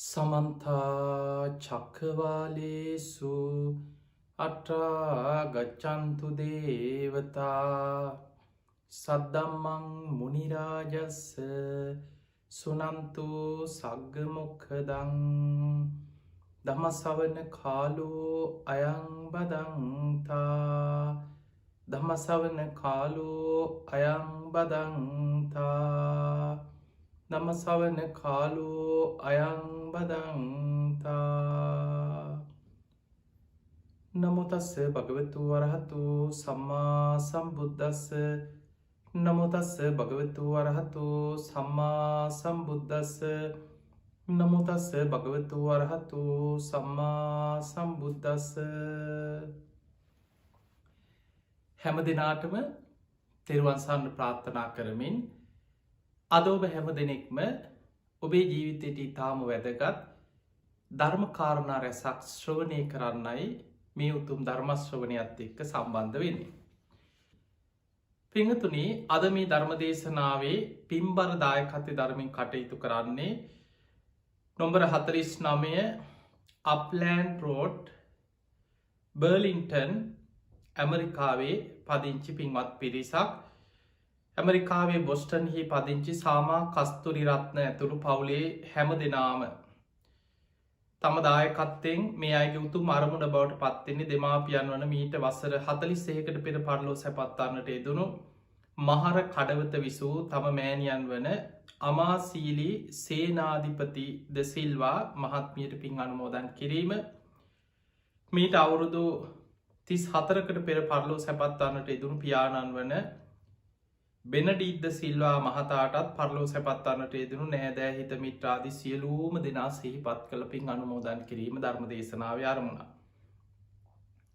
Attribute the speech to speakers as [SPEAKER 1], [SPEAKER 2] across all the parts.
[SPEAKER 1] समन्ता චක්කවාලේසු අට්ඨා ගච්ඡන්තු දේවතා සද්දම්මං මුනි රාජස්ස සුනන්තු සග්ග මොක්ඛදං ධම්ම ශ්‍රවණ කාලෝ අයං බදන්තා ධම්ම ශ්‍රවණ කාලෝ අයං බදන්තා ධම්ම ශ්‍රවණ කාලෝ අයං බදන්තා නමෝ තස්ස භගවතු වරහතු සම්මා සම්බුද්දස්ස නමෝ තස්ස භගවතු වරහතු සම්මා සම්බුද්දස්ස නමෝ තස්ස භගවතු වරහතු සම්මා සම්බුද්දස්ස හැම දිනාටම තෙරුවන් සරණ ප්‍රාර්ථනා කරමින් අද ඔබ හැම දෙනෙක්ම ඔබේ ජීවිතයට ඉතාම වැදගත් ධර්ම කාරණා රැසක් ශ්‍රවණය කරන්නයි මේ උතුම් ධර්ම ශ්‍රවණයත් එක්ක සම්බන්ධ වෙන්නේ. පින්වතුනි, අද මේ ධර්ම දේශනාවේ පින්බර දායකත්වයෙන් ධර්මයෙන් කටයුතු කරන්නේ නම්බර 49 අප්ලෑන්ඩ් රෝඩ් බර්ලින්ටන් ඇමරිකාවේ පදිංචි පින්වත් පිරිසක්. ඇමරිකාවේ බොස්ටන්හි පදිංචි සාමා කස්තුරි රත්න ඇතුළු පවුලේ හැම දෙනාම තම දායකත්වයෙන් මේ අයගේ උතුම් අරමුණ බවට පත්වෙන්නේ දෙමාපියන් වන මීට වසර 46කට පෙර පරලෝ සැපත්වන්නට යෙදුණු මහර කඩවත විසූ තම මෑණියන් වන අමාසීලී සේනාධිපති ද සිල්වා මහත්මියට පින් අනුමෝදන් කිරීම, මීට අවුරුදු 34කට පෙර පරලෝ සැපත්වන්නට යෙදුණු පියාණන් වන බෙනඩීද්ද සිල්වා මහතාටත් පරලෝ සැපත්වන්නට යෙදෙනු නෑදෑ හිත මිත්‍රාදි සියලූම දෙනා සිහිපත් කළ පින් අනුමෝදන් කිරීම ධර්ම දේශනාව අරමුණ.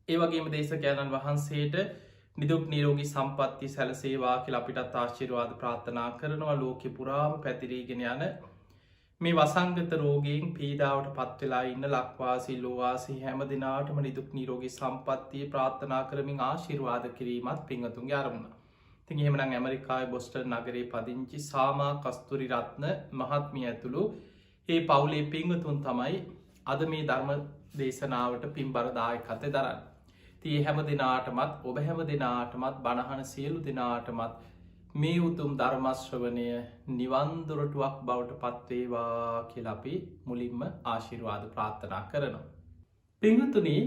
[SPEAKER 1] ඒ වගේම දේශකයන්න් වහන්සේට නිදුක් නිරෝගී සම්පත්ති සැලසේවා කියලා අපිටත් ආශිර්වාද ප්‍රාර්ථනා කරනවා. ලෝකෙ පුරාම පැතිරීගෙන යන මේ වසංගත රෝගයෙන් පීඩාවට පත් වෙලා ඉන්න ලක්වාසී ලෝවාසී හැම දිනාටම නිදුක් නිරෝගී සම්පත්තිය ප්‍රාර්ථනා කරමින් ආශිර්වාද කිරීමත් පින්වතුන්ගේ අරමුණ. ඉතින් එහෙමනම් ඇමරිකාවේ බොස්ටන් නගරේ පදිංචි සාමා කස්තුරි රත්න මහත්මිය ඇතුළු මේ පවුලේ පින්වතුන් තමයි අද මේ ධර්ම දේශනාවට පින්බර දායකත්වයෙන් දරන්නේ. ඉතින් හැම දිනාටමත් ඔබ හැම දිනාටමත් බණහන සියලු දිනාටමත් මේ උතුම් ධර්ම ශ්‍රවණය නිවන් දොරටුවක් බවට පත් වේවා කියලා අපි මුලින්ම ආශිර්වාද ප්‍රාර්ථනා කරනවා. පින්වතුනි,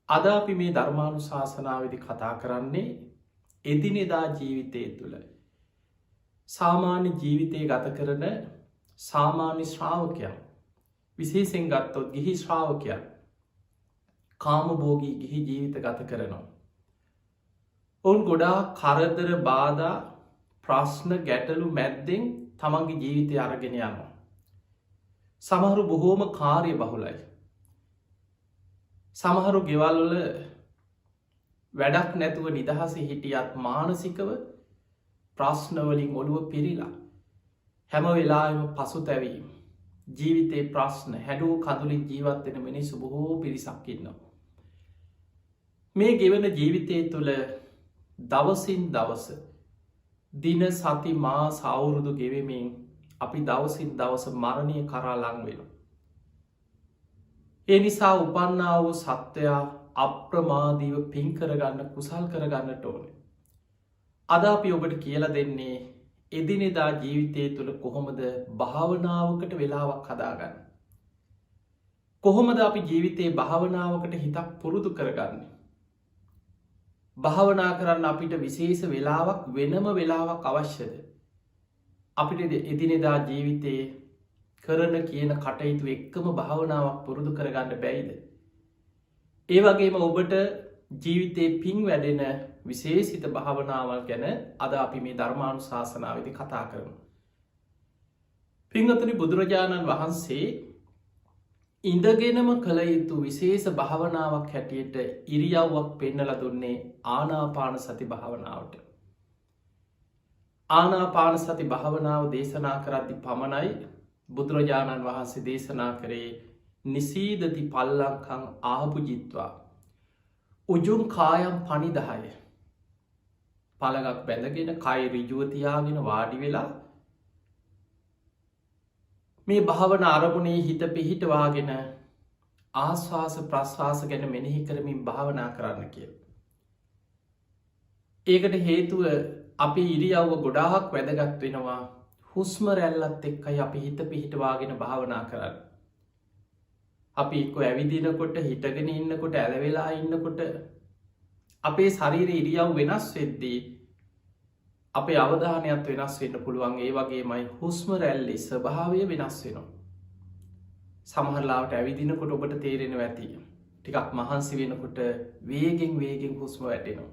[SPEAKER 1] අද අපි මේ ධර්මානුශාසනාවේදී කතා කරන්නේ එදිනෙදා ජීවිතය තුළ සාමාන්‍ය ජීවිතය ගත කරන සාමාන්‍ය ශ්‍රාවකයන්, විශේෂයෙන් ගත්තොත් ගිහි ශ්‍රාවකයන් කාමභෝගී ගිහි ජීවිත ගත කරනවා. ඔවුන් ගොඩාක් කරදර බාධා ප්‍රශ්න ගැටලු මැද්දෙන් තමන්ගේ ජීවිතය අරගෙන යනවා. සමහරු බොහෝම කාර්ය බහුලයි. සමහරු ගෙවල් වල වැඩක් නැතුව නිදහස හිටියත් මානසිකව ප්‍රශ්නවලින් ඔළුව පිරිලා හැම වෙලාවෙම පසුතැවීම, ජීවිතේ ප්‍රශ්න හැඩෝ කඳුලින් ජීවත් වෙන මිනිස්සු බොහෝ පිරිසක් ඉන්නවා. මේ ගෙවන ජීවිතය තුළ දවසින් දවස දින සති මාස අවුරුදු ගෙවෙමින් අපි දවසින් දවස මරණය කරා ලං වෙනවා. ඒ නිසා උපන්නා වූ සත්වයා අප්‍රමාදීව පින් කරගන්න, කුසල් කරගන්නට ඕනේ. අද අපි ඔබට කියලා දෙන්නේ එදිනෙදා ජීවිතය තුළ කොහොමද භාවනාවකට වෙලාවක් හදාගන්න. කොහොමද අපි ජීවිතයේ භාවනාවකට හිතක් පුරුදු කරගන්නේ. භාවනා කරන්න අපිට විශේෂ වෙලාවක්, වෙනම වෙලාවක් අවශ්‍යද? අපිට එදිනෙදා ජීවිතයේ කරන කියන කටයුතු එක්කම භාවනාවක් පුරුදු කරගන්න බැයිද? ඒ වගේම ඔබට ජීවිතේ පින් වැඩෙන විශේෂිත භාවනාවල් ගැන අද අපි මේ ධර්මානුශාසනාවේදී කතා කරමු. පින්වතුනි, බුදුරජාණන් වහන්සේ ඉඳගෙනම කළ යුතු විශේෂ භාවනාවක් හැටියට ඉරියව්වක් පෙන්නලා දුන්නේ ආනාපාන සති භාවනාවට. ආනාපාන සති භාවනාව දේශනා කරද්දී පමණයි බුදුරජාණන් වහන්සේ දේශනා කරේ නිසීදති පල්ලංකං ආභුජිත්වා උජුම් කායම් පනිදාය. පළඟක් බැඳගෙන කය ඍජුව තියාගෙන වාඩි වෙලා මේ භාවනා අරමුණේ හිත පිහිටවාගෙන ආස්වාස ප්‍රස්වාස ගැන මෙනෙහි කරමින් භාවනා කරන්න කියලා. ඒකට හේතුව අපි ඉරියව්ව ගොඩාක් වැදගත් වෙනවා. හුස්ම රැල්ලත් එක්කයි අපි හිත පිහිටවාගෙන භාවනා කරන්න. අපි එක්ක ඇවිදිනකොට හිටගෙන ඉන්නකොට ඇලවෙලා ඉන්නකොට අපේ ශරීර ඉරියව් වෙනස් වෙද්දී අපේ අවධානයත් වෙනස් වෙන්න පුළුවන්. ඒ වගේමයි හුස්ම රැල්ලේ ස්වභාවය වෙනස් වෙනවා. සමහරලාවට ඇවිදිනකොට ඔබට තේරෙනවා ඇති. ටිකක් මහන්සි වෙනකොට වේගෙන් හුස්ම වැටෙනවා.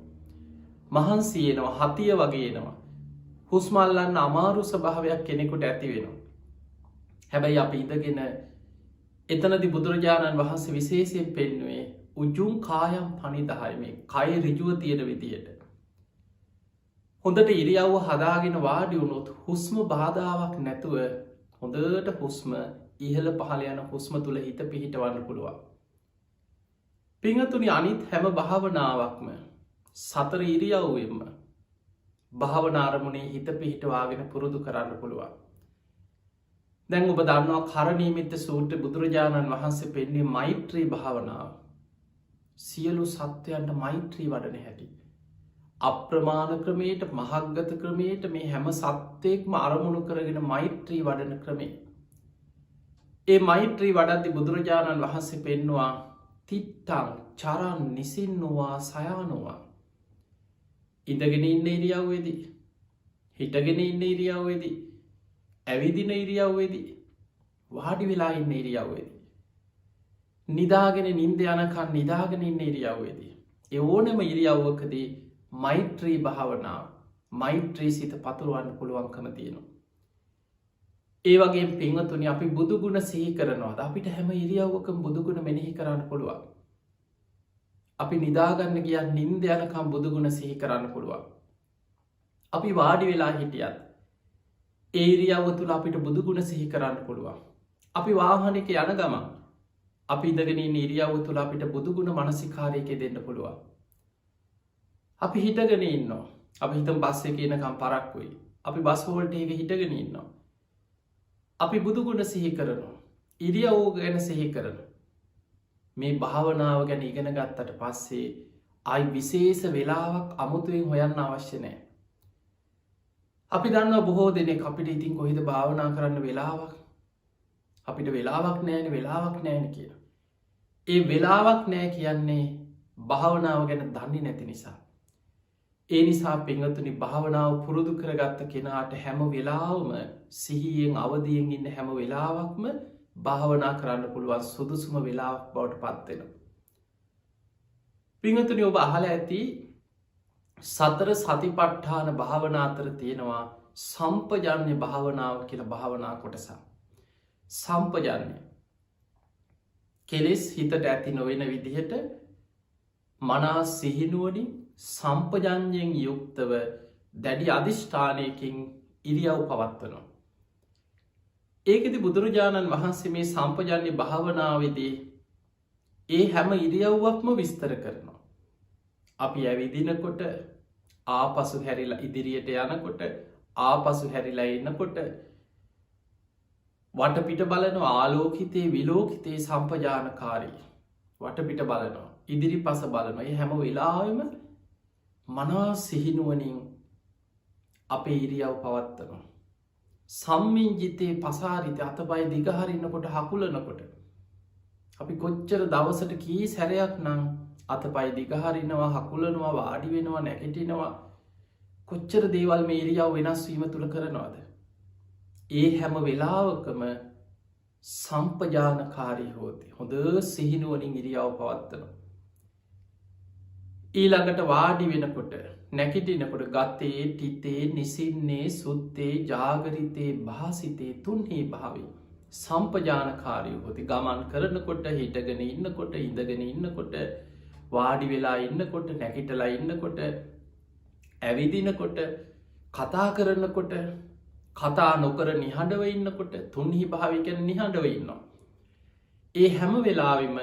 [SPEAKER 1] මහන්සි එනවා, හතිය වගේ එනවා. හුස්ම අල්ලන්න අමාරු ස්වභාවයක් කෙනෙකුට ඇති වෙනවා. හැබැයි අපි ඉඳගෙන එතනදි බුදුරජාණන් වහන්සේ විශේෂයෙන් පෙන්නුවේ උජුං කායම් පනිදාය, මේ කය ඍජුව තියෙන විදියට. හොඳට ඉරියව්ව හදාගෙන වාඩි වුණොත් හුස්ම බාධාවක් නැතුව හොඳට හුස්ම ඉහළ පහළ යන හුස්ම තුල හිත පිහිටවන්න පුළුවන්. පිංගතුනි, අනිත් හැම භාවනාවක්ම සතර ඉරියව්වෙන්ම භාවනා අරමුණේ හිත පිහිටවාගෙන පුරුදු කරන්න පුළුවන්. දැන් ඔබ දන්නවා කරණීයමිත්ත සූත්‍ර බුදුරජාණන් වහන්සේ පෙන්වන්නේ මෛත්‍රී භාවනාව. සියලු සත්වයන්ට මෛත්‍රී වඩන හැටි. අප්‍රමාණ ක්‍රමයට, මහග්ගත ක්‍රමයට මේ හැම සත්වයක්ම අරමුණු කරගෙන මෛත්‍රී වඩන ක්‍රමේ. ඒ මෛත්‍රී වඩද්දි බුදුරජාණන් වහන්සේ පෙන්නවා තිත්තං චරන් නිසින්නවා සයානවා. ඉඳගෙන ඉන්න ඉරියව්වේදී, හිටගෙන ඉන්න ඉරියව්වේදී, ඇවිදින ඉරියව්වේදී, වාඩි වෙලා ඉන්න ඉරියව්වේදී, නිදාගෙන නිින්ද යනකන් නිදාගෙන ඉන්න ඉරියව්වේදී, ඒ ඕනෑම ඉරියව්වකදී මෛත්‍රී භාවනාව, මෛත්‍රී සිත පතුරවන්න පුළුවන්කම තියෙනවා. ඒ වගේම පින්වතුනි, අපි බුදු ගුණ සිහි කරනවාද? අපිට හැම ඉරියව්වකම බුදු ගුණ මෙනෙහි කරන්න පුළුවන්. අපි නිදාගන්න ගියත් නිින්ද යනකම් බුදු ගුණ සිහි කරන්න පුළුවන්. අපි වාඩි වෙලා හිටියත් ඒ ඉරියව්ව තුල අපිට බුදු ගුණ සිහි කරන්න පුළුවන්. අපි වාහනයක යන ගමන් අපි ඉඳගෙන ඉන්න ඉරියව්ව තුල අපිට බුදු ගුණ මානසිකාරයක දෙන්න පුළුවන්. අපි හිටගෙන ඉන්නවා. අපි හිතමු බස් එකේ යනකම් පරක්කුයි. අපි බස් හෝල්ට් එකේ හිටගෙන ඉන්නවා. අපි බුදු ගුණ සිහි කරනවා. ඉරියව්ව ගැන සිහි කරනවා. මේ භාවනාව ගැන ඉගෙන ගත්තට පස්සේ ආයි විශේෂ වෙලාවක් අමුතුවෙන් හොයන්න අවශ්‍ය නැහැ. අපි දන්නවා බොහෝ දෙනෙක් අපිට ඉතින් කොහෙද භාවනා කරන්න වෙලාවක්? අපිට වෙලාවක් නැහැනේ කියලා. ඒ වෙලාවක් නැහැ කියන්නේ භාවනාව ගැන දන්නේ නැති නිසා. ඒ නිසා පින්වතුනි, භාවනාව පුරුදු කරගත්ත කෙනාට හැම වෙලාවම සිහියෙන් අවදියෙන් ඉන්න හැම වෙලාවක්ම භාවනා කරන්න පුළුවන් සුදුසුම වෙලාවක් බවට පත් වෙනවා. පින්වතුනි, ඔබ අහලා ඇති සතර සතිපට්ඨාන භාවනා අතර තියෙනවා සම්පජාඤ්ඤ භාවනාව කියලා භාවනා කොටසක්. සම්පජාඤ්ඤ කෙලෙස් හිතට ඇති නොවන විදිහට මනා සිහිනුවණින් සම්පජාඤ්ඤයෙන් යුක්තව දැඩි අධිෂ්ඨානයකින් ඉරියව් පවත්වනවා. ඒකෙදි බුදුරජාණන් වහන්සේ මේ සම්පජාඤ්ඤ භාවනාවේදී ඒ හැම ඉරියව්වක්ම විස්තර කරනවා. අපි ඇවිදිනකොට, ආපසු හැරිලා ඉදිරියට යනකොට, ආපසු හැරිලා එනකොට වටපිට බලනවා. ආලෝකිතේ විලෝකිතේ සම්පජානකාරී. වටපිට බලනවා, ඉදිරිපස බලනවා. මේ හැම වෙලාවෙම මනා සිහිනුවණින් අපේ ඉරියව් පවත්වනවා. සම්මිංජිතේ පසාරිත, අතපය දිගහරිනකොට, හකුලනකොට අපි කොච්චර දවසට කී සැරයක් නම් අතපය දිගහරිනවා, හකුලනවා, වාඩි වෙනවා, නැගිටිනවා, කොච්චර දේවල් මේ ඉරියව් වෙනස් වීම තුල කරනවද? ඒ හැම වෙලාවකම සම්පජානකාරී හොති. හොඳ සිහිනුවණින් ඉරියව් පවත්වනවා. ඊළඟට වාඩි වෙනකොට, නැගිටිනකොට ගතේ, තිතේ, නිසින්නේ, සුත්තේ, ජාගරිතේ, භාසිතේ තුන්හි භාවේ සම්පජානකාරී හොති. ගමන් කරනකොට, හිටගෙන ඉන්නකොට, ඉඳගෙන ඉන්නකොට, වාඩි වෙලා ඉන්නකොට, නැගිටලා ඉන්නකොට, ඇවිදිනකොට, කතා කරනකොට, කතා නොකර නිහඬව ඉන්නකොට, තුන්හි භාවය කියන්නේ නිහඬව ඉන්නවා. ඒ හැම වෙලාවෙම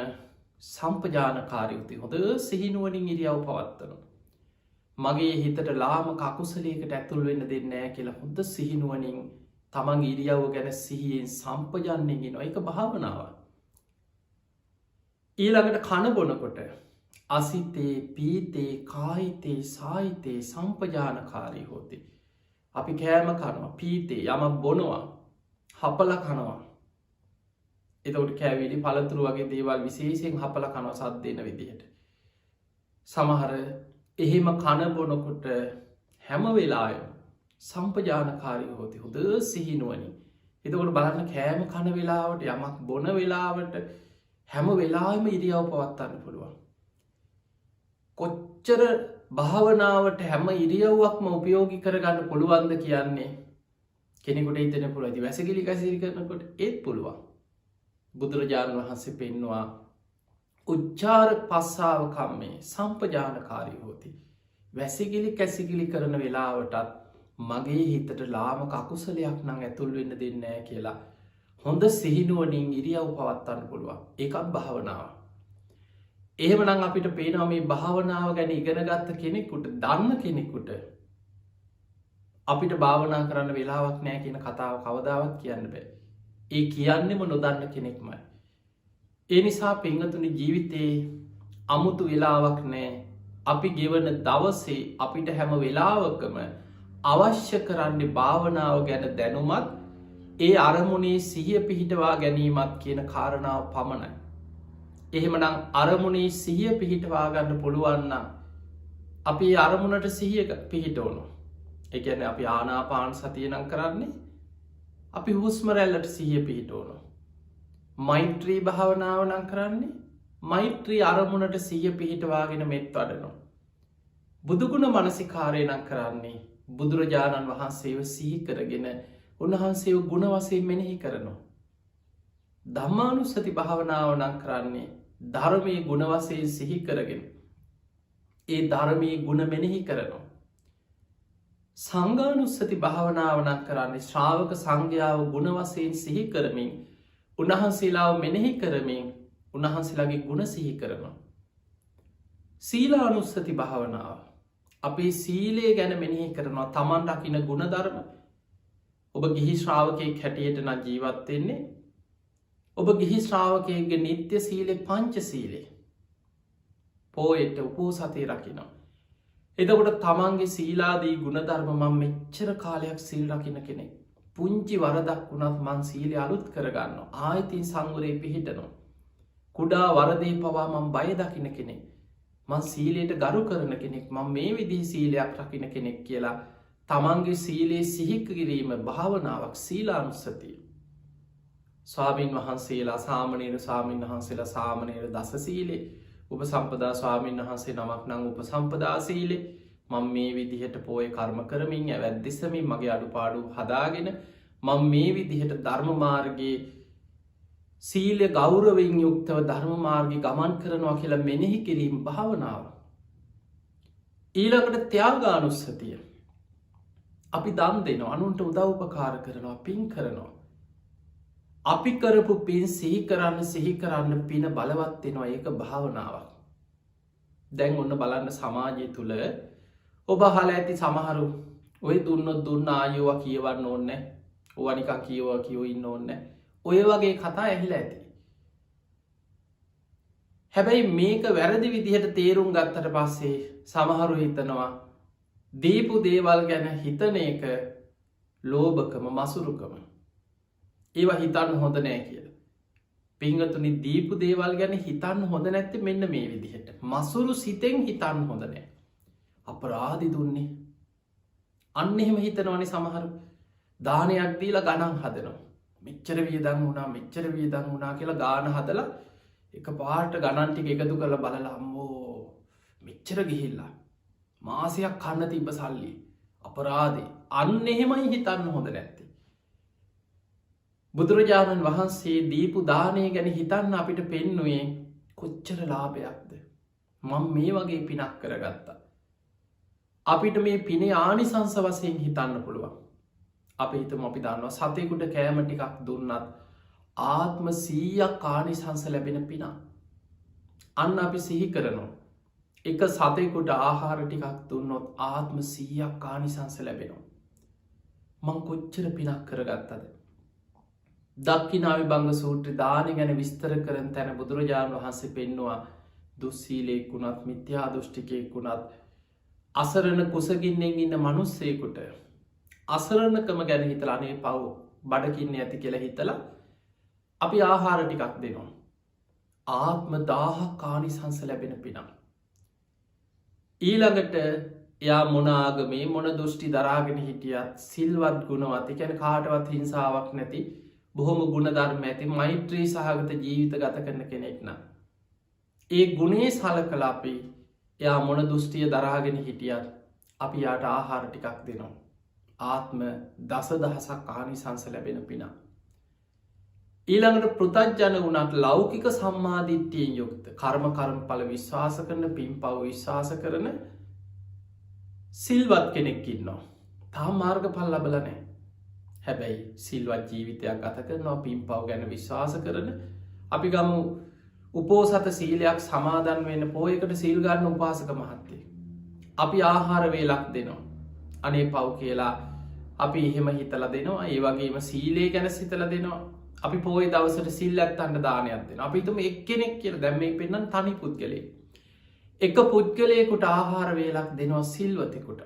[SPEAKER 1] සම්පජානකාරී වූ හොඳ සිහිනුවණින් ඉරියව් පවත්වනවා. මගේ හිතට ලාමක අකුසලයකට ඇතුල් වෙන්න දෙන්නේ නැහැ කියලා හොඳ සිහිනුවණින් තමන් ඉරියව්ව ගැන සිහියෙන් සම්පජන්යෙන් ඉන්නවා. ඒක භාවනාවක්. ඊළඟට කන බොනකොට අසිතේ පීතේ කායිතේ සාහිතේ සම්පජානකාරී හෝති. අපි කෑම කනවා පීතේ යමක් බොනවා හපල කනවා. එතවට කෑවිලි පළතුරු වගේ දේවල් විශේෂයෙන් හපල කනවා සද්දෙන විදිහට. සමහර එහෙම කන බොනකොට හැම වෙලාය සම්පජානකාරී හෝති හොද සිහිනුවනි. එතකොට බලන්න කෑම කන වෙලාවට යමක් බොන වෙලාවට හැම වෙලාම ඉරියව් පවත්වන්න පුළුවන්. කොච්චර භාවනාවට හැම ඉරියව්වක්ම උපයෝගි කරගන්න පුළුවන්ද කියන්නේ කෙනෙකුට හිතන පුළුවන්. ඉතින් වැසිකිලි කැසිරි කරනකොට ඒත් පුළුවන්. බුදුරජාණන් වහන්සේ පෙන්නවා උච්චාර පස්සාව කම්මේ සම්පජානකාරී හෝති. වැසිකිලි කැසිකිලි කරන වෙලාවටත් මගේ හිතට ලාමක අකුසලයක් නම් ඇතුල් වෙන්න දෙන්නේ නැහැ කියලා හොඳ සිහිනුවණින් ඉරියව් පවත්වන්න පුළුවන්. ඒකත් භාවනාව. එහෙමනම් අපිට පේනවා මේ භාවනාව ගැන ඉගෙනගත්ත කෙනෙකුට දන්න කෙනෙකුට අපිට භාවනා කරන්න වෙලාවක් නෑ කියන කතාව කවදාවත් කියන්න බෑ. ඒ කියන්නෙම නොදන්න කෙනෙක්මයි. ඒ නිසා පිංගතුනි ජීවිතේ අමුතු වෙලාවක් නෑ. අපි ගෙවන දවසේ අපිට හැම වෙලාවකම අවශ්‍ය කරන්නේ භාවනාව ගැන දැනුමත් ඒ අරමුණේ සිහිය පිහිටවා ගැනීමත් කියන කාරණාව පමණයි. එහෙමනම් අරමුණේ සිහිය පිහිටවා ගන්න පුළුවන්නම් අපි අරමුණට සිහිය පිහිටවනු. ඒ කියන්නේ අපි ආනාපාන සතිය නම් කරන්නේ අපි හුස්ම රැල්ලට සිහිය පිහිටවනු. මෛත්‍රී භාවනාව නම් කරන්නේ මෛත්‍රී අරමුණට සිහිය පිහිටවාගෙන මෙත් වඩනවා. බුදුගුණ මනසිකාරය නම් කරන්නේ බුදුරජාණන් වහන්සේව සිහි කරගෙන උන්වහන්සේව ගුණ වශයෙන් මෙනෙහි කරනවා. ධම්මානුස්සති භාවනාව නම් කරන්නේ ධර්මයේ ගුණ වශයෙන් සිහි කරගෙන ඒ ධර්මයේ ගුණ මෙනෙහි කරනවා. සංඝානුස්සති භාවනාව නම් කරන්නේ ශ්‍රාවක සංඝයාව ගුණ වශයෙන් සිහි කරමින් උන්වහන්සේලාව මෙනෙහි කරමින් උන්වහන්සේලාගේ ගුණ සිහි කරනවා. සීලානුස්සති භාවනාව අපේ සීලය ගැන මෙනෙහි කරනවා. තමන් රකින්න ගුණධර්ම. ඔබ ගිහි ශ්‍රාවකයෙක් හැටියට නම් ජීවත් වෙන්නේ ඔබ ගිහි ශ්‍රාවකයගේ නිත්‍ය සීලේ පංච සීලේ පෝයට උපෝසතේ රකිනවා. එතකොට තමන්ගේ සීලාදී ගුණධර්ම මම මෙච්චර කාලයක් සීල් රකින්න කෙනෙක්. පුංචි වරදක් වුණත් මං සීලය අලුත් කරගන්නවා. ආයතින් සංවරේ පිහිටනවා. කුඩා වරදේ පවා මං බය දකින්න කෙනෙක්. මං සීලයට ගරු කරන කෙනෙක්. මං මේ විදිහේ සීලයක් රකින්න කෙනෙක් කියලා තමන්ගේ සීලේ සිහි කිරීම භාවනාවක් සීලානුස්සතිය. ස්වාමීන් වහන්සේලා සාමණේර ස්වාමීන් වහන්සේලා සාමණේර දස සීලේ උපසම්පදා ස්වාමීන් වහන්සේ නමක් නම් උපසම්පදා සීලේ මම මේ විදිහට පෝය කර්ම කරමින් ඇවැද්දිසමින් මගේ අඩුපාඩු හදාගෙන මම මේ විදිහට ධර්ම මාර්ගයේ සීලය ගෞරවයෙන් යුක්තව ධර්ම මාර්ගයේ ගමන් කරනවා කියලා මෙනෙහි කිරීම භාවනාව. ඊළඟට ත්‍යාගානුස්සතිය. අපි දන් දෙනවා, අනුන්ට උදව් උපකාර කරනවා, පින් කරනවා. අපි කරපු පින් සිහි කරන්න පින බලවත් වෙනවා. ඒක භාවනාවක්. දැන් ඔන්න බලන්න සමාජය තුල ඔබ අහලා ඇති සමහරු ඔය දුන්නොත් දුන්න ආයෝවා කියවන්න ඕනේ. ඕවා නිකන් කියව ඉන්න ඕනේ. ඔය වගේ කතා ඇහිලා ඇති. හැබැයි මේක වැරදි විදිහට තේරුම් ගත්තට පස්සේ සමහරු හිතනවා දීපු දේවල් ගැන හිතන එක ලෝභකම මසුරුකම. ඒවා හිතන්න හොඳ නෑ කියලා. පිංගතුනි දීපු දේවල් ගැන හිතන්න හොඳ නැත්තේ මෙන්න මේ විදිහට. මසුරු සිතෙන් හිතන්න හොඳ නෑ. අපරාධි දුන්නේ. අන්න එහෙම හිතනවනේ සමහරු. දානයක් දීලා ගණන් හදනවා. මෙච්චර වියදම් වුණා කියලා ගාන හදලා එකපාරට ගණන් ටික එකතු කරලා බලලා අම්මෝ මෙච්චර ගිහිල්ලා මාසයක් කන්න තිබ්බ සල්ලි අපරාධේ. අන්න එහෙමයි හිතන්න හොඳ නැත්තේ. බුදුරජාණන් වහන්සේ දීපු දානය ගැන හිතන්න අපිට පෙන්නුවේ කොච්චර ලාභයක්ද. මම මේ වගේ පිනක් කරගත්තා. අපිට මේ පිනේ ආනිසංස වශයෙන් හිතන්න පුළුවන්. අපි හිතමු අපි දන්නවා සතෙකුට කෑම ටිකක් දුන්නත් ආත්ම 100ක් ආනිසංස ලැබෙන පිනක්. අන්න අපි සිහි කරනවා. එක සතෙකුට ආහාර ටිකක් දුන්නොත් ආත්ම 100ක් ආනිසංස ලැබෙනවා. මං කොච්චර පිනක් කරගත්තද. දක්ඛිනාවි භංග සූත්‍රය දාන ගැන විස්තර කරන තැන බුදුරජාණන් වහන්සේ පෙන්නවා දුස්සීලයෙක් වුණත් මිත්‍යා දෘෂ්ටිකයෙක් වුණත් අසරණ කුසගින්නෙන් ඉන්න මනුස්සයෙකුට අසරණකම ගැන හිතලා අනේ පව් බඩකින්න ඇති කියලා හිතලා අපි ආහාර ටිකක් දෙනවා. ආත්ම 1000ක් ආනිසංස ලැබෙන පිනක්. ඊළඟට එයා මොන ආගමේ මොන දෘෂ්ටි දරාගෙන හිටියත් සිල්වත් ගුණවත් ඒ කියන්නේ කාටවත් හිංසාවක් නැති බොහොම ගුණධර්ම ඇති මෛත්‍රී සහගත ජීවිත ගත කරන කෙනෙක් නම් ඒ ගුණේ සලකලා අපි එයා මොන දෘෂ්ටිය දරාගෙන හිටියත් අපි යාට ආහාර ටිකක් දෙනවා. ආත්ම දසදහසක් ආනිසංස ලැබෙන පිනක්. ඊළඟට පෘථග්ජන වුණත් ලෞකික සම්මාදිට්ඨියෙන් යුක්ත කර්මඵල විශ්වාස කරන පින්පව් විශ්වාස කරන සිල්වත් කෙනෙක් ඉන්නවා. තාම මාර්ගඵල ලැබලා නැහැ. හැබැයි සිල්වත් ජීවිතයක් ගත කරනවා පින්පව් ගැන විශ්වාස කරන අපි ගමු උපෝසත සීලයක් සමාදන් වෙන්න පොයකට සීල් ගන්න උපාසක මහත්තයෙක්. අපි ආහාර වේලක් දෙනවා. අනේ පව් කියලා අපි එහෙම හිතලා දෙනවා. ඒ වගේම සීලය ගැන හිතලා දෙනවා. අපි පොයි දවසට සිල්ලත්තන්ට දානයක් දෙනවා. අපි හිතමු එක්කෙනෙක් කියලා දැන් මේ පෙන්නන තනි පුද්ගලයෙක්. එක පුද්ගලයෙකුට ආහාර වේලක් දෙනවා සිල්වතෙකුට.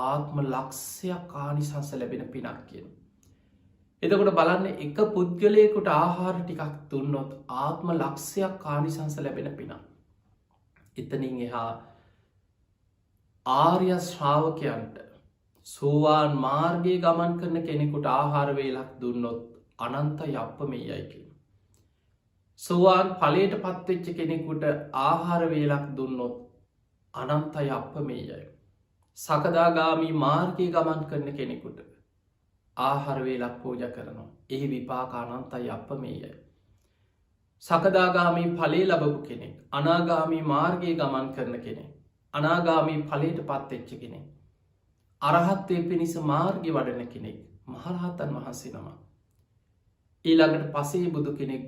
[SPEAKER 1] ආත්ම ලක්ෂයක් ආනිසංස ලැබෙන පිනක් කියනවා. එතකොට බලන්න එක පුද්ගලයෙකුට ආහාර ටිකක් දුන්නොත් ආත්ම ලක්ෂයක් ආනිසංස ලැබෙන පිනක්. එතනින් එහා ආර්ය ශ්‍රාවකයන්ට සෝවාන් මාර්ගයේ ගමන් කරන කෙනෙකුට ආහාර වේලක් දුන්නොත් අනන්ත යප්පමෙයයි කියන. සෝවාන් ඵලයට පත්වෙච්ච කෙනෙකුට ආහාර වේලක් දුන්නොත් අනන්ත යප්පමෙයයි. සකදාගාමී මාර්ගයේ ගමන් කරන කෙනෙකුට ආහාර වේලක් පූජා කරනවා. එහි විපාක අනන්තයි අප්‍රමේයයි. සකදාගාමී ඵලයේ ලැබපු කෙනෙක්, අනාගාමී මාර්ගයේ ගමන් කරන කෙනෙක්, අනාගාමී ඵලයට පත් වෙච්ච කෙනෙක්, අරහත්ත්වයේ පිණිස මාර්ගය වඩන කෙනෙක්, මහරහතන් වහන්සේ නම. ඊළඟට පසේ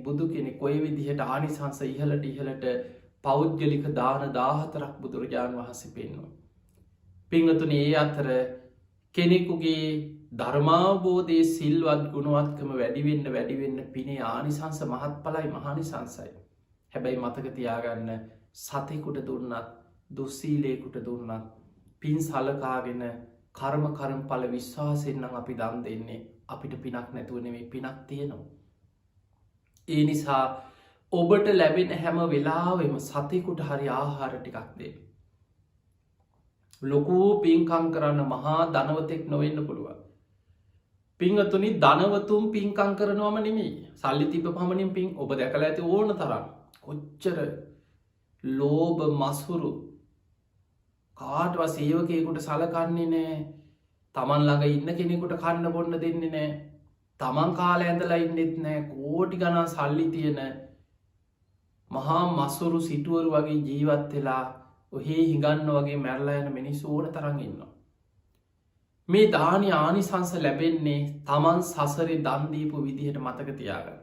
[SPEAKER 1] බුදු කෙනෙක් ඔය විදිහට ආනිසංස ඉහළට පෞද්ගලික දාන 14ක් බුදුරජාණන් වහන්සේ පෙන්වනවා. පින්වතුනි ඒ අතර කෙනෙකුගේ ධර්මාවබෝධයේ සිල්වත් ගුණවත්කම වැඩිවෙන්න පිනේ ආනිසංස මහත්ඵලයි මහානිසංසයි. හැබැයි මතක තියාගන්න සතෙකුට දුන්නත් දුස්සීලයෙකුට දුන්නත් පින් සලකාගෙන කර්මඵල විශ්වාසයෙන් නම් අපි දන් දෙන්නේ. අපිට පිනක් නැතුව නෙමෙයි පිනක් තියෙනවා. ඒ නිසා ඔබට ලැබෙන හැම වෙලාවෙම සතෙකුට හරි ආහාර ටිකක් දෙන්න. ලොකු පින්කම් කරන්න මහා ධනවතෙක් නොවෙන්න පුළුවන්. පින්වතුනි ධනවතුන් පින්කම් කරනවම නෙමෙයි. සල්ලි තිබ්බ පමණින් පින් ඔබ දැකලා ඇති ඕන තරම්. කොච්චර ලෝභ මසුරු කාටවත් සේවකයෙකුට සලකන්නේ නැහැ. තමන් ළඟ ඉන්න කෙනෙකුට කන්න බොන්න දෙන්නේ නැහැ. තමන් කාලේ ඇඳලා ඉන්නෙත් නැහැ. කෝටි ගණන් සල්ලි තියෙන මහා මසුරු සිටුවරු වගේ ජීවත් වෙලා ඔහේ හිඟන්න වගේ මැරලා යන මිනිස්සු ඕන තරම් ඉන්නවා. මේ දානි ආනිසංස ලැබෙන්නේ තමන් සසරේ දන් දීපු විදිහට මතක තියාගන්න.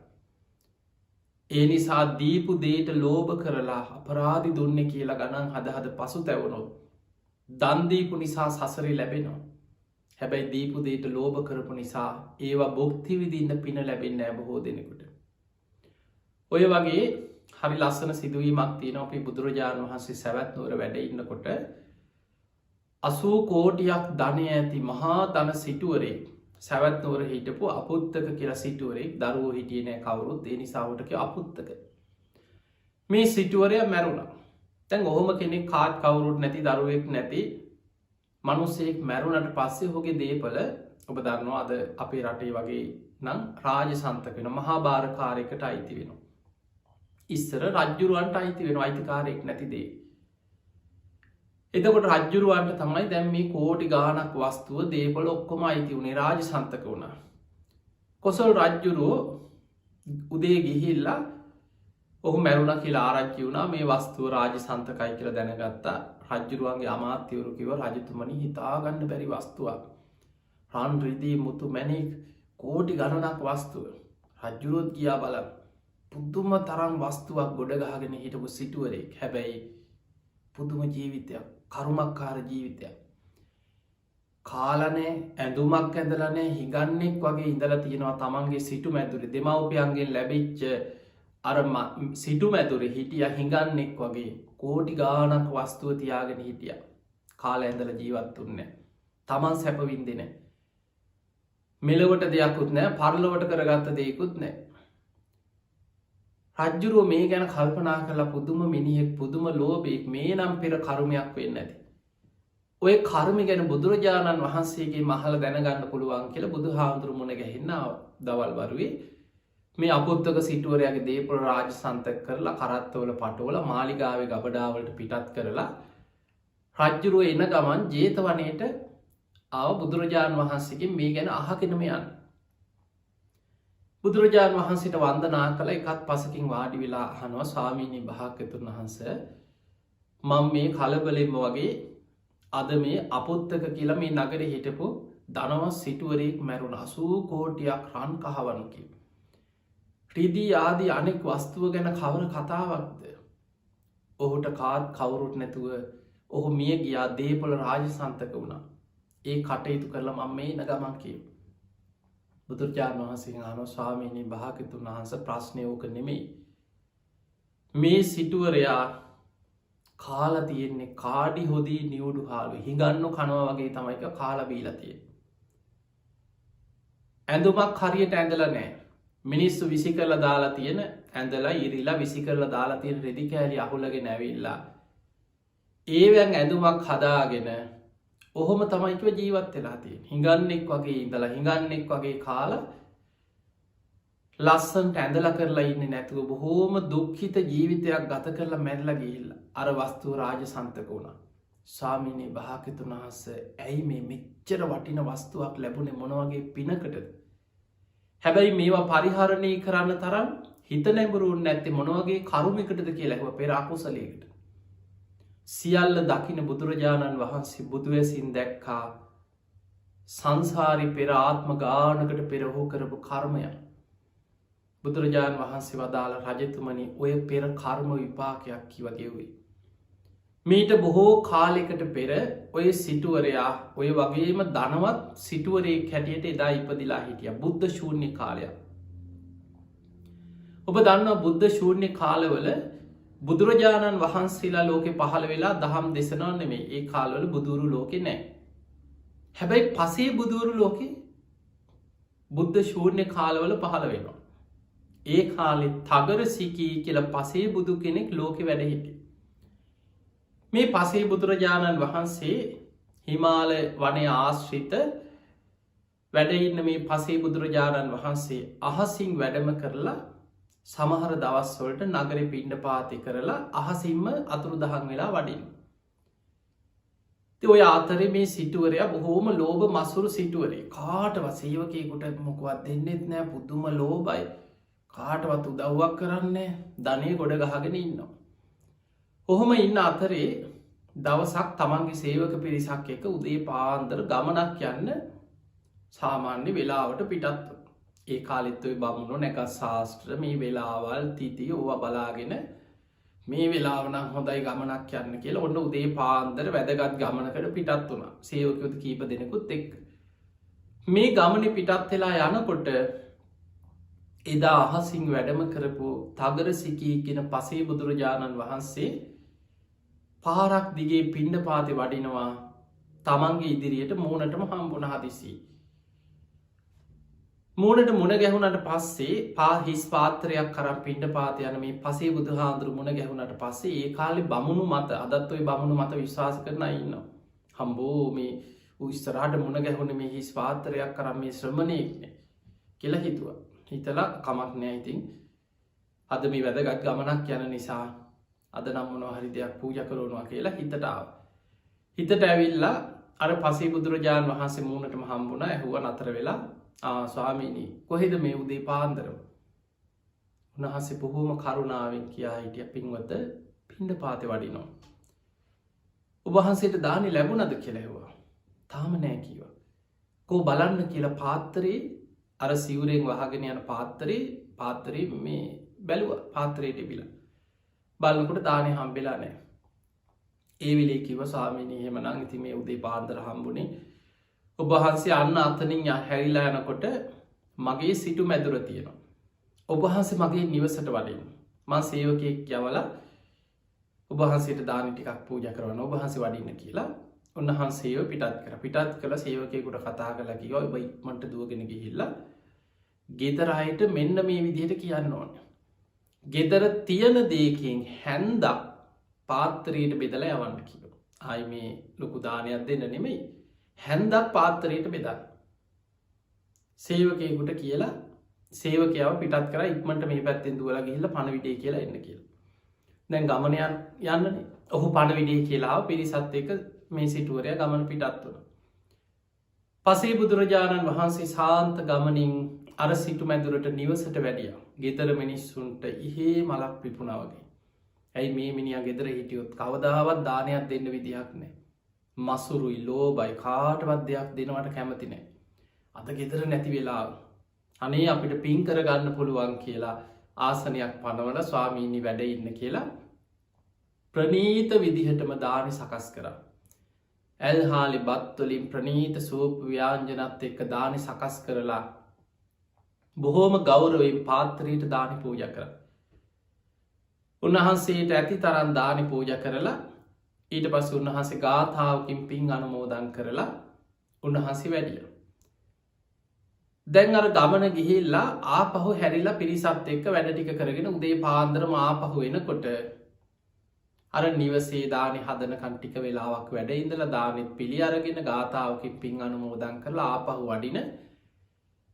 [SPEAKER 1] ඒ නිසා දීපු දෙයට ලෝභ කරලා අපරාධි දුන්නේ කියලා ගණන් හද පසුතැවුනොත් දන් දීපු නිසා සසරේ ලැබෙනවා. හැබැයි දීපු දෙයට ලෝභ කරපු නිසා ඒවා භුක්ති විඳින්න පින ලැබෙන්නේ නැහැ බොහෝ දෙනෙකුට. ඔය වගේ හරි ලස්සන සිදුවීමක් තියෙනවා. අපි බුදුරජාණන් වහන්සේ සවැත් නුවර වැඩ ඉන්නකොට 80 කෝටියක් ධනය ඇති මහා ධන සිටුවරේ සවැත් නුවර හිටපු අපුත්තක කියලා සිටුවරේ දරුවෝ හිටියේ නැහැ කවුරුත්. ඒ නිසා උට කිය අපුත්තක. මේ සිටුවරයා මැරුණා. දැන් ඔහොම කෙනෙක් කාත් කවුරුත් නැති දරුවෙක් නැති මිනිසෙක් මැරුණට පස්සේ ඔහුගේ දේපල ඔබ දන්නවා අද අපේ රටේ වගේ නම් රාජසන්තක වෙන මහා භාරකාරයකට අයිති වෙනවා. ඉස්සර රජ්ජුරුවන්ට අයිති වෙනවා අයිතිකාරයෙක් නැති දේ. එතකොට රජ්ජුරුවන්ට තමයි දැන් මේ කෝටි ගාණක් වස්තුව දේපල ඔක්කොම අයිති වුණේ රාජසන්තක වුණා. කොසල් රජ්ජුරුවෝ උදේ ගිහිල්ලා ඔහු මැරුණා කියලා ආරංචි වුණා. මේ වස්තුව රාජසන්තකයි කියලා දැනගත්තා. රජ්ජුරුවන්ගේ අමාත්‍යවරු කිව්වා රජතුමනි හිතා ගන්න බැරි වස්තුවක්. රන් රිදී මුතු මැණික් කෝටි ගණනක් වස්තුව. රජ්ජුරුවෝත් ගියා බලන්න. පුදුම තරම් වස්තුවක් ගොඩ ගහගෙන හිටපු සිටුවරෙක්. හැබැයි පුදුම ජීවිතයක්, කරුමක්කාර ජීවිතයක්. කාලනේ ඇඳුමක් ඇඳලනේ හිඟන්නෙක් වගේ ඉඳලා තියෙනවා තමන්ගේ සිටු මැදුරේ දෙමව්පියන්ගෙන් ලැබිච්ච අර සිටු මැදුරේ හිටිය හිඟන්නෙක් වගේ කෝටි ගාණක් වස්තුව තියාගෙන හිටියා. කාලේ ඇඳලා ජීවත් වුන්නේ තමන් සැප විඳින්නේ නැහැ. මෙලොවට දෙයක්වත් නැහැ, පරලොවට කරගත්ත දෙයක්වත් නැහැ. රජ්ජුරුව මේ ගැන කල්පනා කරලා පුදුම මිනිහෙක්, පුදුම ලෝභයෙක්, මේ නම් පෙර කර්මයක් වෙන්නේ නැති. ඔය කර්ම ගැන බුදුරජාණන් වහන්සේගේ මහල දැනගන්න පුළුවන් කියලා බුදුහාමුදුරු මුණ ගැහින්න දවල් වරුවේ මේ අපොත්තක සිටුවරයාගේ දේපොළ රාජ සන්තක කරලා කරත්තවල පටවල මාලිගාවේ ගබඩාවලට පිටත් කරලා රජ්ජුරුව එන ගමන් ජේතවනයට ආව බුදුරජාණන් වහන්සේගෙන් මේ ගැන අහගෙනම යන්න. බුදුරජාණන් වහන්සේට වන්දනා කළ එකත් පසකින් වාඩි වෙලා අහනවා, ස්වාමීනි භාග්‍යවතුන් වහන්සේ, මම මේ කලබලෙන්ම වගේ අද මේ අපොත්තක කියලා මේ නගරේ හිටපු ධනවත් සිටුවරයෙක් මැරුණ 80 කෝටියක් රන් කහවණුකින්. රිදී ආදී අනෙක් වස්තුව ගැන කවර කතාවක්ද? ඔහුට කාත් කවුරුත් නැතුව ඔහු මිය ගියා, දේපොළ රාජසන්තක වුණා. ඒ කටයුතු කරලා මම මේ ඉන ගමන් කියනවා. බුදුරජාණන් වහන්සේ අහනවා, ස්වාමීනි භාග්‍යවතුන් වහන්සේ, ප්‍රශ්නේ ඕක නෙමෙයි. මේ සිටුවරයා කාලා තියෙන්නේ කාඩි හොදී නිවුඩු හාලු හිඟන්නු කනවා වගේ තමයි කාලා බීලා තියෙන්නේ. ඇඳුමක් හරියට ඇඳලා නැහැ. මිනිස්සු විසි කරලා දාලා තියෙන ඇඳලා ඉරිලා විසි කරලා දාලා තියෙන රෙදි කෑලි අහුලගෙන ඇවිල්ලා ඒවෙන් ඇඳුමක් හදාගෙන ඔහොම තමයි කිව්ව ජීවත් වෙලා තියෙන්නේ. හිඟන්නෙක් වගේ ඉඳලා හිඟන්නෙක් වගේ කාලා ලස්සනට ඇඳලා කරලා ඉන්නේ නැතුව බොහෝම දුක්ඛිත ජීවිතයක් ගත කරලා මැරිලා ගිහිල්ලා අර වස්තුව රාජසන්තක වුණා. ස්වාමීනි භාග්‍යවතුන් වහන්සේ, ඇයි මේ මෙච්චර වටින වස්තුවක් ලැබුණේ, මොන වගේ පිනකටද? හැබැයි මේවා පරිහරණය කරන්න තරම් හිත නැඹුරුන්නේ නැත්තේ මොන වගේ කර්මයකටද කියලා අහුවා. පෙර අකුසලයකට. සියල්ල දකින්න බුදුරජාණන් වහන්සේ බුදුවැසින් දැක්කා සංසාරි පෙර ආත්ම ගානකට පෙර ඔහු කරපු කර්මයක්. බුදුරජාණන් වහන්සේ වදාළ, රජතුමනි, ඔය පෙර කර්ම විපාකයක් කිවගෙව්වේ. මීට බොහෝ කාලෙකට පෙර ඔය සිටුවරයා ඔය වගේම ධනවත් සිටුවරයෙක් හැටියට එදා ඉපදිලා හිටියා. බුද්ධ ශූන්‍ය කාලයක්. ඔබ දන්නවා බුද්ධ ශූන්‍ය කාලවල බුදුරජාණන් වහන්සේලා ලෝකෙ පහළ වෙලා දහම් දෙසනවා නෙමෙයි. ඒ කාලවල බුදුරු ලෝකෙ නැහැ. හැබැයි පසේ බුදුරු ලෝකෙ බුද්ධ ශූන්‍ය කාලවල පහළ වෙනවා. ඒ කාලෙ තගර සිකී කියලා පසේ බුදු කෙනෙක් ලෝකෙ වැඩ හිටියේ. මේ පසේ බුදුරජාණන් වහන්සේ හිමාල වනය ආශ්‍රිත වැඩඉන්න මේ පසේ බුදුරජාණන් වහන්සේ අහසින් වැඩම කරලා සමහර දවස්වලට නගරෙ පිණ්ඩපාතය කරලා අහසින්ම අතුරුදහන් වෙලා වඩින්. ඔය අතරේ මේ සිටුවරයා බොහෝම ලෝභ මසුරු සිටුවරේ. කාටවත් සේවකයෙකුට මොකවත් දෙන්නෙත් නෑ, පුදුම ලෝභයි. කාටවත් උදව්වක් කරන්නේ, ධනය ගොඩ ගහගෙන ඉන්නවා. ඔහොම ඉන්න අතරේ දවසක් තමන්ගේ සේවක පිරිසක් එක උදේ පාන්දර ගමනක් යන්න සාමාන්‍ය වෙලාවට පිටත්. ඒ කාලෙත් ඔය බමුණෝ නැකත් ශාස්ත්‍ර මේ වෙලාවල් තිතිය ඕවා බලාගෙන මේ වෙලාව නම් හොඳයි ගමනක් යන්න කියලා ඔන්න උදේ පාන්දර වැදගත් ගමනකට පිටත් වුණා. සේවකයෝ කීප දෙනෙකුත් එක්ක. මේ ගමනේ පිටත් වෙලා යනකොට එදා අහසින් වැඩම කරපු තගර සිකී කියන පසේ බුදුරජාණන් වහන්සේ පාරක් දිගේ පිණ්ඩපාතේ වඩිනවා. තමන්ගේ ඉදිරියට මූණටම හම්බුණ හදිසි. මූණට මුණ ගැහුණට පස්සේ හිස් පාත්‍රයක් කරන් පිණ්ඩපාත යන මේ පසේ බුදුහාඳුරු මුණ ගැහුණට පස්සේ ඒ කාලේ බමුණු මත, අදත් ඔය බමුණු මත විශ්වාස කරන අය ඉන්නවා. හම්බෝ මේ ඉස්සරහට මුණ ගැහුණේ මේ හිස් පාත්‍රයක් කරන් මේ ශ්‍රමණේක්නේ කියලා හිතුවා. හිතලා කමක් නෑ, ඉතින් අද මේ වැදගත් ගමනක් යන නිසා අද නම් මොනවා හරි දෙයක් පූජා කරනවා කියලා හිතට ආවා. හිතට ඇවිල්ලා අර පසේ බුදුරජාණන් වහන්සේ මූණටම හම්බුණා. ඇහුවා නතර වෙලා, ස්වාමීනි කොහෙද මේ උදේ පාන්දරම? උන්වහන්සේ බොහෝම කරුණාවෙන් කියා හිටියා, පින්වත පිණ්ඩපාතේ වඩිනවා. ඔබ වහන්සේට දානි ලැබුණද කියලා ඇහුවා. තාම නෑ කිව්වා. කෝ බලන්න කියලා පාත්‍රේ අර සිවුරෙන් වහගෙන යන පාත්‍රේ මේ බැලුවා. පාත්‍රේ තිබිලා බලනකොට දානේ හම්බෙලා නැහැ. ඒ වෙලේ කිව්වා, ස්වාමීනි එහෙමනම් ඉතින් මේ උදේ පාන්දර හම්බුනේ ඔබ වහන්සේ අන්න අතනින් හැරිලා යනකොට මගේ සිටු මැදුර තියෙනවා. ඔබ වහන්සේ මගේ නිවසට වඩින්න. මං සේවකයෙක් යවලා ඔබ වහන්සේට දාන ටිකක් පූජා කරවන්න. ඔබ වහන්සේ වඩින්න කියලා උන්වහන්සේව පිටත් කළ සේවකයෙකුට කතා කරලා කිව්වා ඔබ ඉක්මනට දුවගෙන ගිහිල්ලා ගෙදර අයට මෙන්න මේ විදිහට කියන්න ඕනේ. ගෙදර තියෙන දේකින් හැන්දක් පාත්‍රයට බෙදලා යවන්න කිව්වා. ආයි මේ ලොකු දානයක් දෙන්න නෙමෙයි. හැන්දක් පාත්‍රයට බෙදන්න. සේවකයෙකුට කියලා සේවකයව පිටත් කරා ඉක්මනට මේ පැත්තෙන් දුවලා ගිහිල්ලා පණවිඩේ කියලා එන්න කියලා. දැන් ගමන යන්නනේ. ඔහු පණවිඩේ කියලා පිරිසත් එක්ක මේ සිටුවරයා ගමන පිටත් වුණා. පසේ බුදුරජාණන් වහන්සේ සාන්ත ගමනින් අර සිටු මැදුරට නිවසට වැඩියා. ගෙදර මිනිස්සුන්ට ඉහේ මලක් පිපුණා වගේ. ඇයි මේ මිනිහා ගෙදර හිටියොත් කවදාවත් දානයක් දෙන්න විදිහක් නැහැ. මසුරුයි ලෝභයි කාටවත් දෙයක් දෙනවට කැමති නැහැ. අද ගෙදර නැති වෙලාව. අනේ අපිට පින් කරගන්න පුළුවන් කියලා ආසනයක් පනවල ස්වාමීනි වැඩ ඉන්න කියලා ප්‍රනීත විදිහටම දානි සකස් කරා. ඇල්හාලි බත්වලින් ප්‍රනීත සූප ව්‍යාංජනත් එක්ක දානි සකස් කරලා බොහෝම ගෞරවයෙන් පාත්‍රයට දානි පූජ කර. උන්වහන්සේට ඇති තරන් දානි පූජ කරලා ඊට පස් උන්වහන්සේ ගාථාවකින් පින් අනුමෝදන් කරලා උන්වහන්සේ වැඩිය. දැන් අර ගමන ගිහිල්ලා ආපහු හැරිලා පිරිසත් එක්ක වැඩ ටික කරගෙන උදේ පාන්දරම ආපහු එනකොට අර නිවසේ දානි හදනකන් ටික වෙලාවක් වැඩ ඉඳලා දානෙත් පිළි අරගෙන ගාථාවකින් පින් අනුමෝදන් කරලා ආපහු වඩින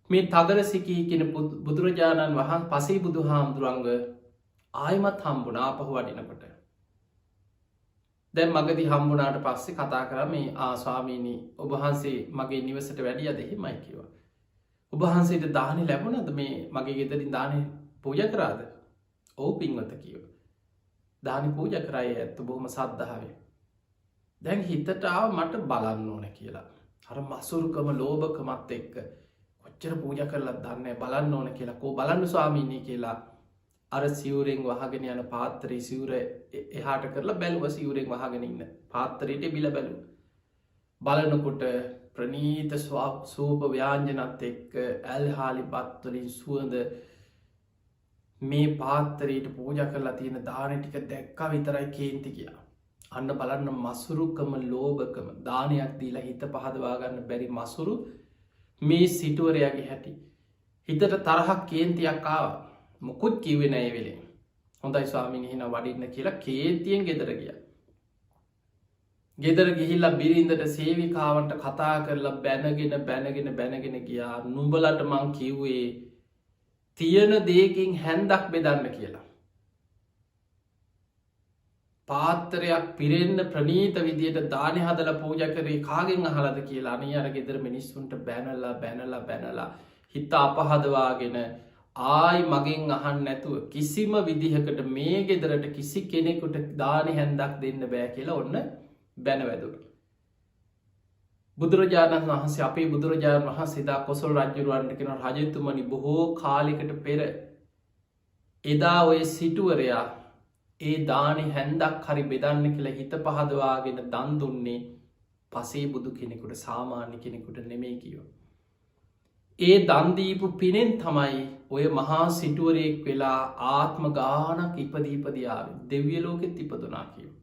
[SPEAKER 1] මේ තගරසිකී කියන බුදුරජාණන් වහන්සේ පසේ බුදුහාමුදුරන්ව ආයිමත් හම්බුණා ආපහු වඩිනකොට. දැන් මගදී හම්බුණාට පස්සේ කතා කරා මේ ස්වාමීනි ඔබ වහන්සේ මගේ නිවසට වැඩියද එහෙමයි කිව්වා. ඔබ වහන්සේට දානි ලැබුණාද මේ මගේ ගෙදරින් දානි පූජා කරාද? ඔව් පින්වත කිව්වා. දානි පූජා කරායේ ඇත්ත බොහොම සද්ධාවෙන්. දැන් හිතට ආව මට බලන්න ඕන කියලා. අර මසුරුකම ලෝභකමත් එක්ක කොච්චර පූජා කරලත් දන්නේ බලන්න ඕන කියලා. කෝ බලන්න ස්වාමීනි කියලා අර සිවුරෙන් වහගෙන යන පාත්‍රයේ සිවුර එහාට කරලා බැලුවා සිවුරෙන් වහගෙන ඉන්න පාත්‍රයට බිල බැලුවා. බලනකොට ප්‍රනීත සූප ව්‍යාංජනත් එක්ක ඇල්හාලි බත් වලින් සුවඳ මේ පාත්‍රයට පූජා කරලා තියෙන දාන ටික දැක්කා විතරයි කේන්ති ගියා. අන්න බලන්න මසුරුකම ලෝභකම දානයක් දීලා හිත පහදවා ගන්න බැරි මසුරු මේ සිටුවරයාගේ හැටි. හිතට තරහක් කේන්තියක් ආවා. මොකුත් කිව්වේ නැහැ ඒ වෙලේ. හොඳයි ස්වාමීනි එහෙනම් වඩින්න කියලා කේන්තියෙන් ගෙදර ගියා. ගෙදර ගිහිල්ලා බිරිඳට සේවිකාවන්ට කතා කරලා බැනගෙන ගියා. නුඹලට මං කිව්වේ තියෙන දෙයකින් හැන්දක් බෙදන්න කියලා. පාත්‍රයක් පිරෙන්න ප්‍රනීත විදියට දානි හදලා පූජා කරේ කාගෙන් අහලාද කියලා අනේ අර ගෙදර මිනිස්සුන්ට බැනලා හිත අපහදවාගෙන ආයි මගෙන් අහන්න නැතුව කිසිම විදිහකට මේ ගෙදරට කිසි කෙනෙකුට දානි හැන්දක් දෙන්න බෑ කියලා ඔන්න බැනවැදුණා. බුදුරජාණන් වහන්සේ අපේ බුදුරජාණන් වහන්සේ දා කොසල් රජුරවන්ට කියන රජතුමනි බොහෝ කාලයකට පෙර එදා ඔය සිටුවරයා ඒ දානි හැන්දක් හරි බෙදන්න කියලා හිත පහදවාගෙන දන් දුන්නේ පසේ බුදු කෙනෙකුට සාමාන්‍ය කෙනෙකුට නෙමෙයි කියෝ. ඒ දන් දීපු පිනෙන් තමයි ඔය මහා සිටුවරයෙක් වෙලා ආත්ම ගානක් ඉපදී ආවේ. දිව්‍ය ලෝකෙත් ඉපදුනා කියෝ.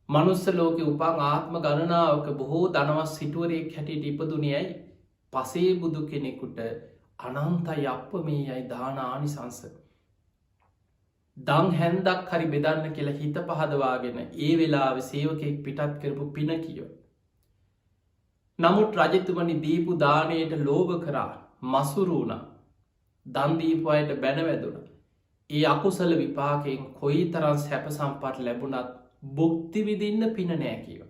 [SPEAKER 1] මනුස්ස ලෝකෙ උපන් ආත්ම ගණනාවක බොහෝ ධනවත් සිටුවරයෙක් හැටියට ඉපදුනේ ඇයි? පසේ බුදු කෙනෙකුට අනන්තයි අප්පමේයයි දාන ආනිසංස. දන් හැන්දක් හරි බෙදන්න කියලා හිත පහදවාගෙන ඒ වෙලාවේ සේවකෙක් පිටත් කරපු පින කියෝ. නමුත් රජතුමනි දීපු දාණයට ලෝභ කරා මසුරු වුණා. දන් දීපු අයට බැනවැදුණා. ඒ අකුසල විපාකයෙන් කොයිතරම් සැප සම්පත් ලැබුණත් භුක්ති විඳින්න පින නෑ කියෝ.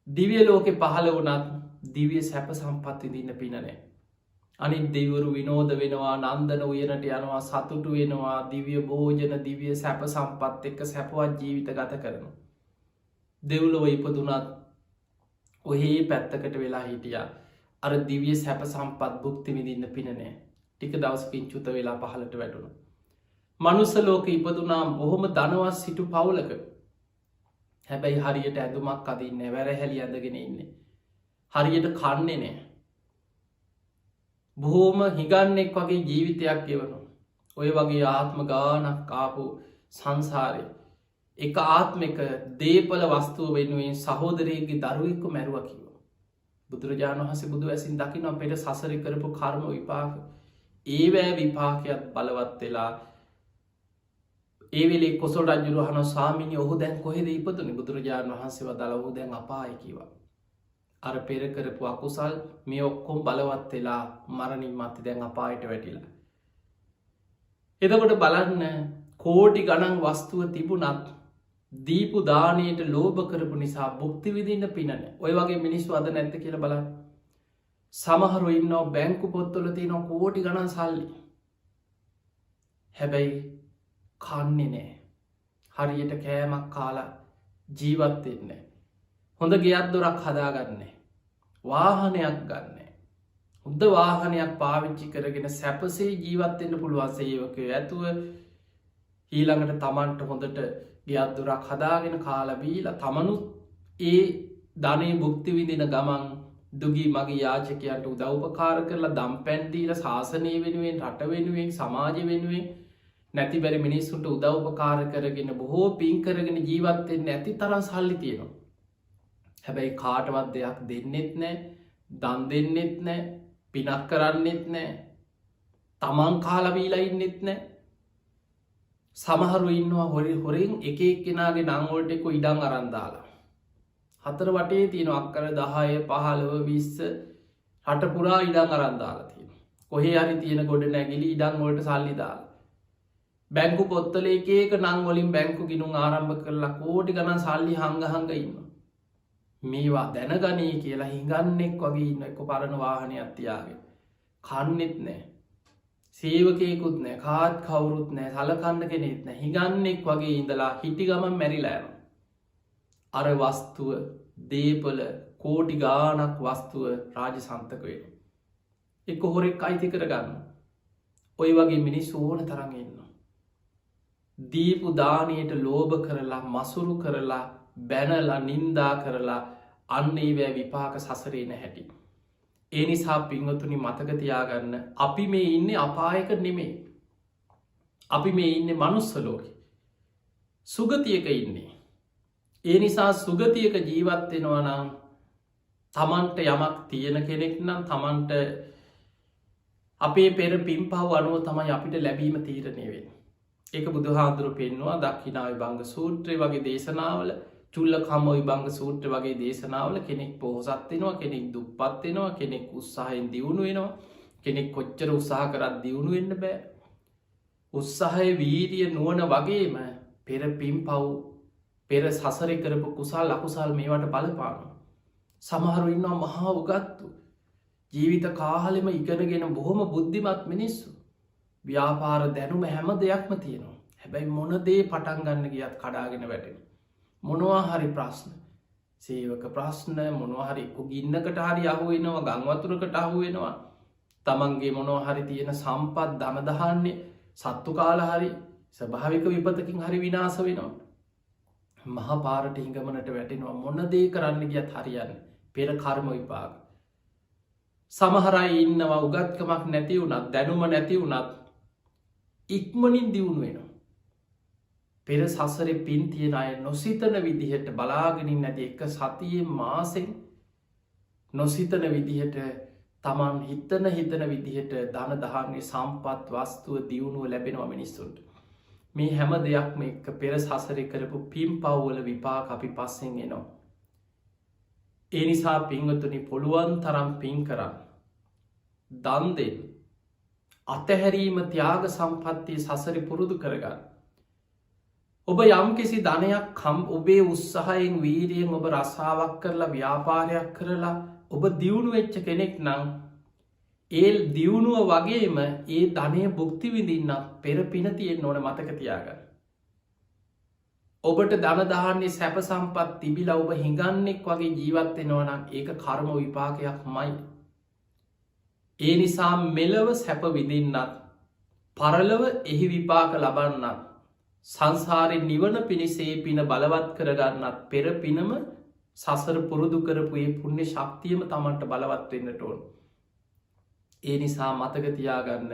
[SPEAKER 1] දිව්‍ය ලෝකෙ පහළ වුණත් දිව්‍ය සැප සම්පත් විඳින්න පින නෑ. අනිත් දෙවිවරු විනෝද වෙනවා, නන්දන උයනට යනවා, සතුටු වෙනවා, දිව්‍ය භෝජන දිව්‍ය සැප සම්පත් එක්ක සැපවත් ජීවිත ගත කරනවා. දෙව්ලොව ඉපදුනත් ඔහේ පැත්තකට වෙලා හිටියා. අර දිව්‍ය සැප සම්පත් භුක්ති විඳින්න පින නෑ. ටික දවසකින් චුත වෙලා පහළට වැටුණා. මනුස්ස ලෝකෙ ඉපදුනා බොහොම ධනවත් සිටු පවුලක. හැබැයි හරියට ඇඳුමක් අදින්නේ වැරහැලි ඇඳගෙන ඉන්නේ. හරියට කන්නේ නෑ. බොහෝම හිගන්නෙක් වගේ ජීවිතයක් ගෙවනු. ඔය වගේ ආත්ම ගානක් ආපු සංසාරය එක ආත්මක දේපල වස්තුව වෙනුවෙන් සහෝදරයගේ දරුවෙක්කු මැරුව කිව. බුදුරජාණන් වහසේ බුදු ඇසින් දකින පෙට සසරි කරපු කර්ම විපාක ඒවෑ විපාකයක් බලවත් වෙලා ඒවෙලේ කොසල් රජුරු හන සාමිනි ඔහු දැන් කොහෙද ඉපතුනි බුදුරජාණන් වහන්සේ වදාළ ඔහු දැන් අපාය කිවා. අර පෙර කරපු අකුසල් මේ ඔක්කොම් බලවත් වෙලා මරණින් මත්ති දැන් අපායට වැටිලා. එතකොට බලන්න කෝටි ගණන් වස්තුව තිබුණත් දීපු දානයට ලෝභ කරපු නිසා භුක්ති විදින්න පිනන. ඔය වගේ මිනිස් වද නැත්ත කියල බලන්න. සමහරු ඉන්නවා බැංකු පොත්තොල තියනවා කෝටි ගණන් සල්ලි. හැබැයි කන්නේ නෑ. හරියට කෑමක් කාලා ජීවත්වෙන්න. හොඳ ගෙයක් දොරක් හදාගන්නේ. වාහනයක් ගන්න. හොඳ වාහනයක් පාවිච්චි කරගෙන සැපසේ ජීවත්වෙන්න පුළුවන් සේවකය ඇතුව ඊළඟට තමන්ට හොඳට ගෙයක් දොරක් හදාගෙන කාලබීල තමනුත් ඒ ධනය භුක්ති විදින ගමන් දුගී මගේ යාචකයන්ට උදව්පකාර කරලා දම් පැන්දීල ශාසනය වෙනුවෙන් රට වෙනුවෙන් සමාජ වෙනුවෙන් නැති බැරි මිනිස්සුන්ට උදව්පකාර කරගෙන බොහෝ පින් කරගෙන ජීවත්වෙන්න ඇති තරම් සල්ලි තියෙනවා. හැබැයි කාටවත් දෙයක් දෙන්නෙත් නෑ දන් දෙන්නෙත් නෑ පිනක් කරන්නෙත් නෑ තමන් කාලබීලයින්නෙත් නෑ. සමහරු ඉන්නවා හොරින් එක කෙනගේ නංවලටෙකු ඉඩං අරන්දාලා. හතර වටේ තියෙන අක්කර 10 15 20 හට පුරා ඉඩං අරන්දාලා තියෙන. කොහේ හරි තියෙන ගොඩ නැගිලි ඉඩං වලට සල්ලි දාලා. බැංකු පොත්තල එක නංවලින් බැංකු ගිනුම් ආරම්භ කරලා කෝටි ගණන් සල්ලි හංග ඉන්න. මේවා දැනගනී කියලා හිඟන්නෙක් වගේ ඉන්න එක පරණ වාහනයක් තියාගෙන. කන්නෙත් නෑ. සේවකයකුත් නෑ කාත් කවුරුත් නෑ සලකන්න කෙනෙත් නෑ හිඟන්නෙක් වගේ ඉඳලා හිටි ගමන් මැරිලෑම. අර වස්තුව දේපල කෝටි ගානක් වස්තුව රාජ සන්තක වෙන. එක හොරෙක් අයිති කරගන්න. ඔය වගේ මිනිස් ඕන තරඟ ඉන්න. දීපු දානයට ලෝභ කරලා මසුරු කරලා බැනලා නින්දා කරලා අන්නේවෑ විපාක සසරේ නැහැටි. ඒ නිසා පින්වතුනි මතකතියාගන්න අපි මේ ඉන්නේ අපායක නෙමේ. අපි මේ ඉන්නේ මනුස්සලෝක සුගතියක ඉන්නේ. ඒ නිසා සුගතියක ජීවත්වෙනවා නම් තමන්ට යමක් තියෙන කෙනෙක් නම් තමන්ට අපේ පෙර පින්පහු අනුව තමයි අපිට ලැබීම තීරණය වෙන. ඒක බුදුහාදුරු පෙන්වා දක්ෂිනාව බංග සූත්‍රය වගේ දේශනාවල චුල්ල කමොයි බංග සූත්‍ර වගේ දේශනාවල කෙනෙක් පොහොසත්වෙනවා කෙනෙක් දුප්පත්වෙනවා කෙනෙක් උත්සාහයෙන් දියුණු වෙනවා කෙනෙක් කොච්චර උත්සාහ කරත් දියුණු වෙන්න බෑ. උත්සාහය වීරිය නුවන වගේම පෙර පින්පව් පෙර සසරි කරපු කුසල් අකුසල් මේවට බලපානු. සමහරු ඉන්නවා මහා උගත්තු ජීවිත කාලෙම ඉගෙනගෙන බොහොම බුද්ධිමත් මිනිස්සු ව්‍යාපාර දැනුම හැම දෙයක්ම තියෙනවා. හැබැයි මොනදේ පටන් ගන්න ගියත් කඩාගෙන වැටෙන. මොනවා හරි ප්‍රශ්න සේවක ප්‍රශ්න මොනහරි ගින්නකට හරි අහුවෙනවා ගංවතුරකට අහුවෙනවා තමන්ගේ මොනොහරි තියෙන සම්පත් දනදහන්නේ සත්තු කාල හරි ස්භාවික විපතකින් හරි විනාස වෙනවා. මහා පාරට හිඟමනට වැටෙනවා මොනදේ කරන්න ගියත් හරියන්න පෙර කර්ම විපාග. සමහරයි ඉන්නවා උගත්කමක් නැති වුණත් දැනුම නැති වුණත් ඉක්මනින් දියුණු වෙනවා. පෙර සසර පින් තියෙන අය නොසිතන විදිහට බලාගෙනින් නැති එක සතියේ මාසෙන් නොසිතන විදිහට තමන් හිතන විදිහට ධන දහන්නේ සම්පත් වස්තුව දියුණුව ලැබෙනවා මිනිස්සුන්ට. මේ හැම දෙයක්ම එක්ක පෙර සසරි කරපු පින් පව්වල විපාක අපි පස්සෙන් එනවා. ඒ නිසා පින්වතුනි පුළුවන් තරම් පින් කරන්න. දන් දෙන්න. අතහැරීම ත්‍යාග සම්පත්තිය සසරි පුරුදු කරගන්න. ඔබ යම් කිසි ධනයක් ඔබේ උත්සාහයෙන් වීරියෙන් ඔබ රස්සාවක් කරලා ව්‍යාපාරයක් කරලා ඔබ දියුණු වෙච්ච කෙනෙක් නම් ඒ දියුණුව වගේම ඒ ධනය භුක්ති විඳින්න පෙර පින තියෙන්න ඕන මතක තියාගන්න. ඔබට ධන දහන්නේ සැප සම්පත් තිබිලා ඔබ හිඟන්නෙක් වගේ ජීවත් වෙනවා නම් ඒක කර්ම විපාකයක්මයි. ඒ නිසා මෙලව සැප විඳින්නත් පරලොව එහි විපාක ලබන්නත් සංසාරෙන් නිවන පිණිසේ පින බලවත් කරගන්නත් පෙර පිනම සසර පුරුදු කරපු ඒ පුණ්‍ය ශක්තියම තමන්ට බලවත් වෙන්නට ඕන. ඒ නිසා මතක තියාගන්න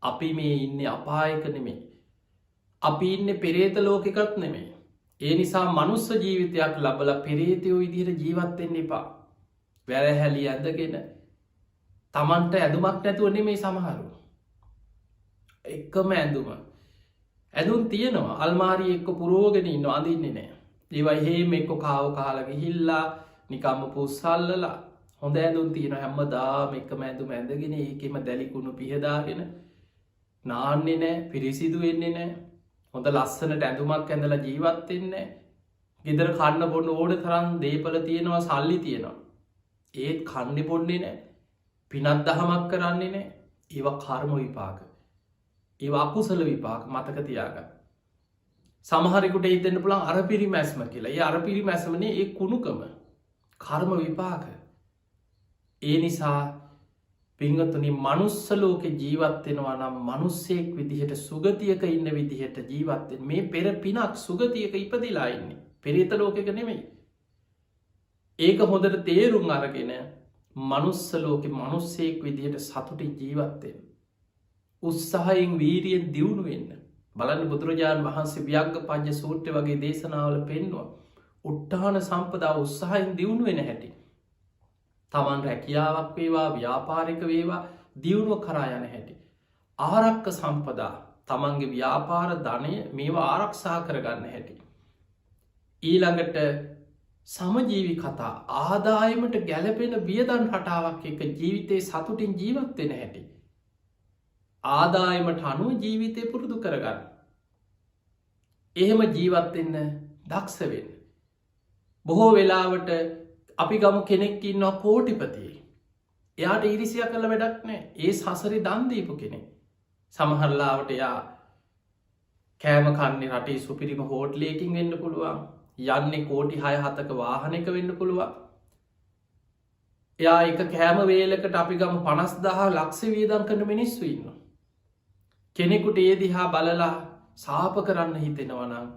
[SPEAKER 1] අපි මේ ඉන්නේ අපායක නෙමෙයි. අපි ඉන්නේ පෙරේත ලෝකෙකත් නෙමෙයි. ඒ නිසා මනුස්ස ජීවිතයක් ලබලා පෙරේතයෝ විදිහට ජීවත් වෙන්න එපා. වැරහැලි ඇඳගෙන තමන්ට ඇඳුමක් නැතුව නෙමෙයි සමහරු. එකම ඇඳුම. ඇඳුම් තියෙනවා අල්මාරිය එක්ක පුරෝගෙන ඉන්නවා අඳින්නේ නැහැ. ඒවා හේම එක්ක කාව කාලා ගිහිල්ලා නිකම්ම පුස්සල්ලලා හොඳ ඇඳුම් තියෙන හැමදාම එකම ඇඳුම ඇඳගෙන ඒකෙම දැලිකුණු පිහදාගෙන නාන්නේ නැහැ, පිරිසිදු වෙන්නේ නැහැ. හොඳ ලස්සනට ඇඳුමක් ඇඳලා ජීවත් වෙන්නේ නැහැ. ගෙදර කන්න බොන්න ඕන තරම් දේපල තියෙනවා, සල්ලි තියෙනවා. ඒත් කන්නේ බොන්නේ නැහැ. පිනක් දහමක් කරන්නේ නැහැ. ඒවා කර්ම විපාක. ඒවා අකුසල විපාක මතක තියාගන්න. සමහරෙකුට හිතෙන්න පුළුවන් අර පිරිමැස්ම කියලා. ඒ අර පිරිමැස්මනේ ඒ කුණුකම. කර්ම විපාක. ඒ නිසා පින්වතුනි මනුස්ස ලෝකේ ජීවත් වෙනවා නම් මිනිස්සෙක් විදිහට සුගතියක ඉන්න විදිහට ජීවත් වෙන්න. මේ පෙර පිනක් සුගතියක ඉපදිලා ඉන්නේ. පෙරේත ලෝකෙක නෙමෙයි. ඒක හොඳට තේරුම් අරගෙන මනුස්ස ලෝකේ මිනිස්සෙක් විදිහට සතුටින් ජීවත් වෙන්න. උත්සාහයෙන් වීරියෙන් දියුණු වෙන්න. බලන්න බුදුරජාණන් වහන්සේ ව්‍යග්ගපඤ්ඤ සූත්‍රය වගේ දේශනාවල පෙන්වුවා. උත්තාන සම්පදා උත්සාහයෙන් දියුණු වෙන හැටි. තමන් රැකියාවක් වේවා ව්‍යාපාරික වේවා දියුණුව කරා යන හැටි. ආරක්ක සම්පදා තමන්ගේ ව්‍යාපාර ධනය මේවා ආරක්ෂා කරගන්න හැටි. ඊළඟට සමජීවි කතා ආදායමට ගැලපෙන වියදන් රටාවක් එක ජීවිතයේ සතුටින් ජීවත් වෙන හැටි. ආදායමට අනුව ජීවිතය පුරුදු කරගන්න. එහෙම ජීවත් වෙන්න දක්ෂ වෙන්න. බොහෝ වෙලාවට අපි ගමු කෙනෙක් ඉන්නවා කෝටිපතියෙක්. එයාට ඊරිසියා කළ වැඩක් නැහැ. ඒ සසරේ දන් දීපු කෙනෙක්. සමහරලාවට එයා කෑම කන්නේ රටේ සුපිරිම හෝටලයකින් වෙන්න පුළුවන්. යන්නේ කෝටි 6-7ක වාහනයක වෙන්න පුළුවන්. එයා එක කෑම වේලකට අපි ගමු 50,000 ලක්ෂ වියදම් කරන මිනිස්සු ඉන්නවා. කෙනෙකුට ඒ දිහා බලලා සාප කරන්න හිතෙනවා නම්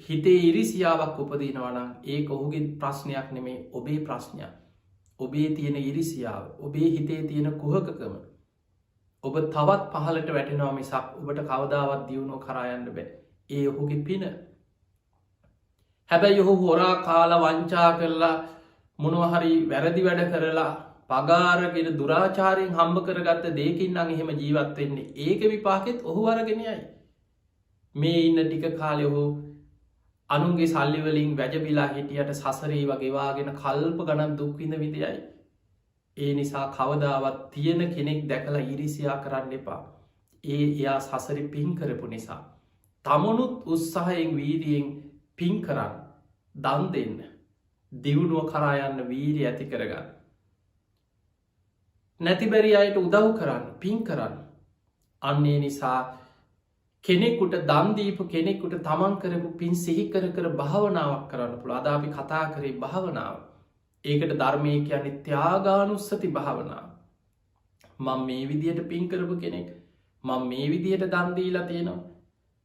[SPEAKER 1] හිතේ ඉරිසියාවක් උපදිනවා නම් ඒක ඔහුගේ ප්‍රශ්නයක් නෙමේ ඔබේ ප්‍රශ්නයක්. ඔබේ තියෙන ඉරිසියාව, ඔබේ හිතේ තියෙන කුහකකම. ඔබ තවත් පහලට වැටෙනවා මිසක් ඔබට කවදාවත් දියුණුව කරා යන්න බෑ. ඒ ඔහුගේ පින. හැබැයි ඔහු හොරා කාලා වංචා කරලා මොනවා හරි වැරදි වැඩ කරලා පගාරගෙන දුරාචාරයෙන් හම්බ කරගත්ත දෙයකින් නම් එහෙම ජීවත් වෙන්නේ. ඒක විපාකෙත් ඔහු අරගෙන යයි. මේ ඉන්න ටික කාලේ ඔහු අනුන්ගේ සල්ලි වලින් වැජබිලා හිටියට සසරේ වගේ වාගෙන කල්ප ගණන් දුක් විඳ විඳයයි. ඒ නිසා කවදාවත් තියෙන කෙනෙක් දැකලා ඊරිසියා කරන්න එපා. එයා සසරේ පින් කරපු නිසා. තමනුත් උත්සාහයෙන් වීරියෙන් පින් කරන්න, දන් දෙන්න, දියුණුව කරා යන්න වීරිය ඇති කරගන්න. නැති බැරි අයට උදව් කරන්න, පින් කරන්න. අන්නේ නිසා කෙනෙකුට දන් දීපු කෙනෙකුට තමන් කරපු පින් සිහි කර කර භාවනාවක් කරන්න පුළුවන්. අද අපි කතා කරේ භාවනාව. ඒකට ධර්මය කියන්නේ ත්‍යාගානුස්සති භාවනාව. මම මේ විදියට පින් කරපු කෙනෙක්. මම මේ විදියට දන් දීලා තියෙනවා.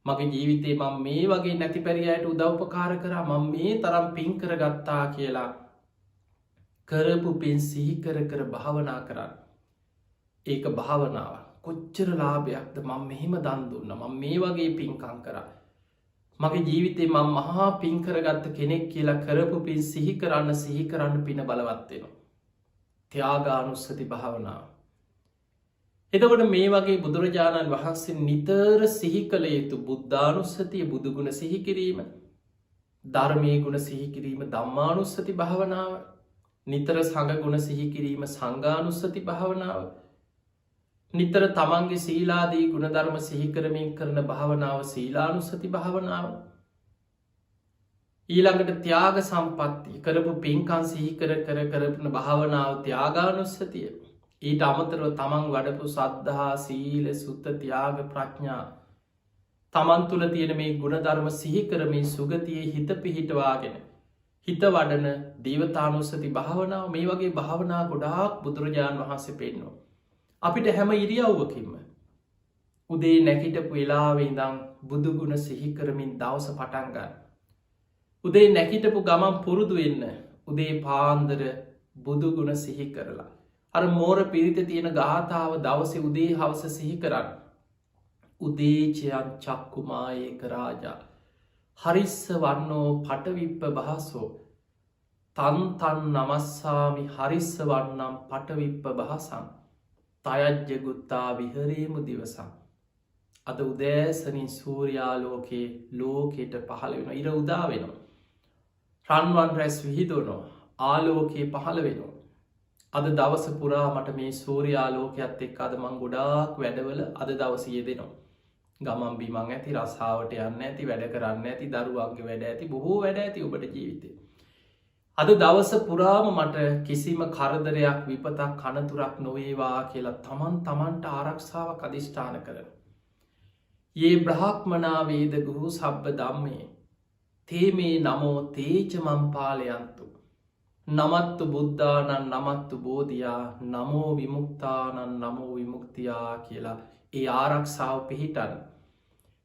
[SPEAKER 1] මගේ ජීවිතේ මම මේ වගේ නැති පෙරි අයට උදව්පකාර කරා. මම මේ තරම් පින් කරගත්තා කියලා කරපු පින් සිහි කර කර භාවනා කරන්න. ඒක භාවනාව. කොච්චර ලාභයක්ද මම මෙහෙම දන් දුන්නා. මම මේ වගේ පින්කම් කරා. මගේ ජීවිතේ මම මහා පින් කරගත්ත කෙනෙක් කියලා කරපු පින් සිහි කරන්න පින බලවත් වෙනවා. ත්‍යාගානුස්සති භාවනාව. එතකොට මේ වගේ බුදුරජාණන් වහන්සේ නිතර සිහි කළ යුතු බුද්ධානුස්සතිය, බුදු ගුණ සිහි කිරීම, ධර්මයේ ගුණ සිහි කිරීම ධම්මානුස්සති භාවනාව, නිතර සංඝ ගුණ සිහි කිරීම සංඝානුස්සති භාවනාව, නිතර තමන්ගේ සීලාදී ගුණධර්ම සිහි කරමින් කරන භාවනාව සීලානුස්සති භාවනාව. ඊළඟට ත්‍යාග සම්පත්තිය කරපු පින්කම් සිහි කර කරපන භාවනාව ත්‍යාගානුස්සතිය. ඊට අමතරව තමන් වඩපු සද්ධා, සීල, සුත්ත, ත්‍යාග, ප්‍රඥා, තමන් තුළ තියෙන මේ ගුණධර්ම සිහි කරමින් සුගතියේ හිත පිහිටවාගෙන හිත වඩන දේවතානුස්සති භාවනාව. මේ වගේ භාවනා ගොඩාක් බුදුරජාණන් වහන්සේ පෙන්වනවා. අපිට හැම ඉරියව්වකින්ම උදේ නැගිටපු වෙලාවේ ඉඳන් බුදු ගුණ සිහි කරමින් දවස පටන් ගන්න. උදේ නැගිටපු ගමන් පුරුදු වෙන්න උදේ පාන්දර බුදු ගුණ සිහි කරලා. අර මෝර පිරිත තියෙන ගාථාව දවසේ උදේ හවස සිහි කරන්න. උදේචයන් චක්කුමායේක රාජා හරිස්ස වන්නෝ පටවිප්ප බහසෝ තන්තන් නමස්සාමි හරිස්ස වන්නම් පටවිප්ප බහසන් තයජ්ජගුත්තා විහරේමු දිවසම්. අද උදෑසනින් සූරයාලෝකයේ ලෝකෙට පහළ වෙන ඉර උදා වෙනවා. රන්වන් රැස් විහිදුවනවා ආලෝකයේ පහළ වෙනවා. අද දවස පුරා මට මේ සූරයාලෝකයත් එක් අද මං ගොඩාක් වැඩවල අද දවසිය දෙනවා. ගමන් බිමං ඇති රස්සාාවට යන්න ඇති වැඩ කරන්න ඇති දරුවන්ගේ වැඩ ඇති බොහෝ වැඩ ඇති ඔබට ජීවිතය. අද දවස පුරාම මට කිසිම කරදරයක් විපතක් කනතුරක් නොවේවා කියලා තමන්ට ආරක්ෂාවක් අධිෂ්ඨාන කරන. ඒ බ්‍රහක්මනාවේද ගුරු සබ්බ දම්මේ තේමේ නමෝ තේචමම් පාලයන්තු නමත්තු බුද්ධානන් නමත්තු බෝධයා නමෝ විමුක්තානන් නමෝ විමුක්තියා කියලා ඒ ආරක්ෂාව පිහිටන්.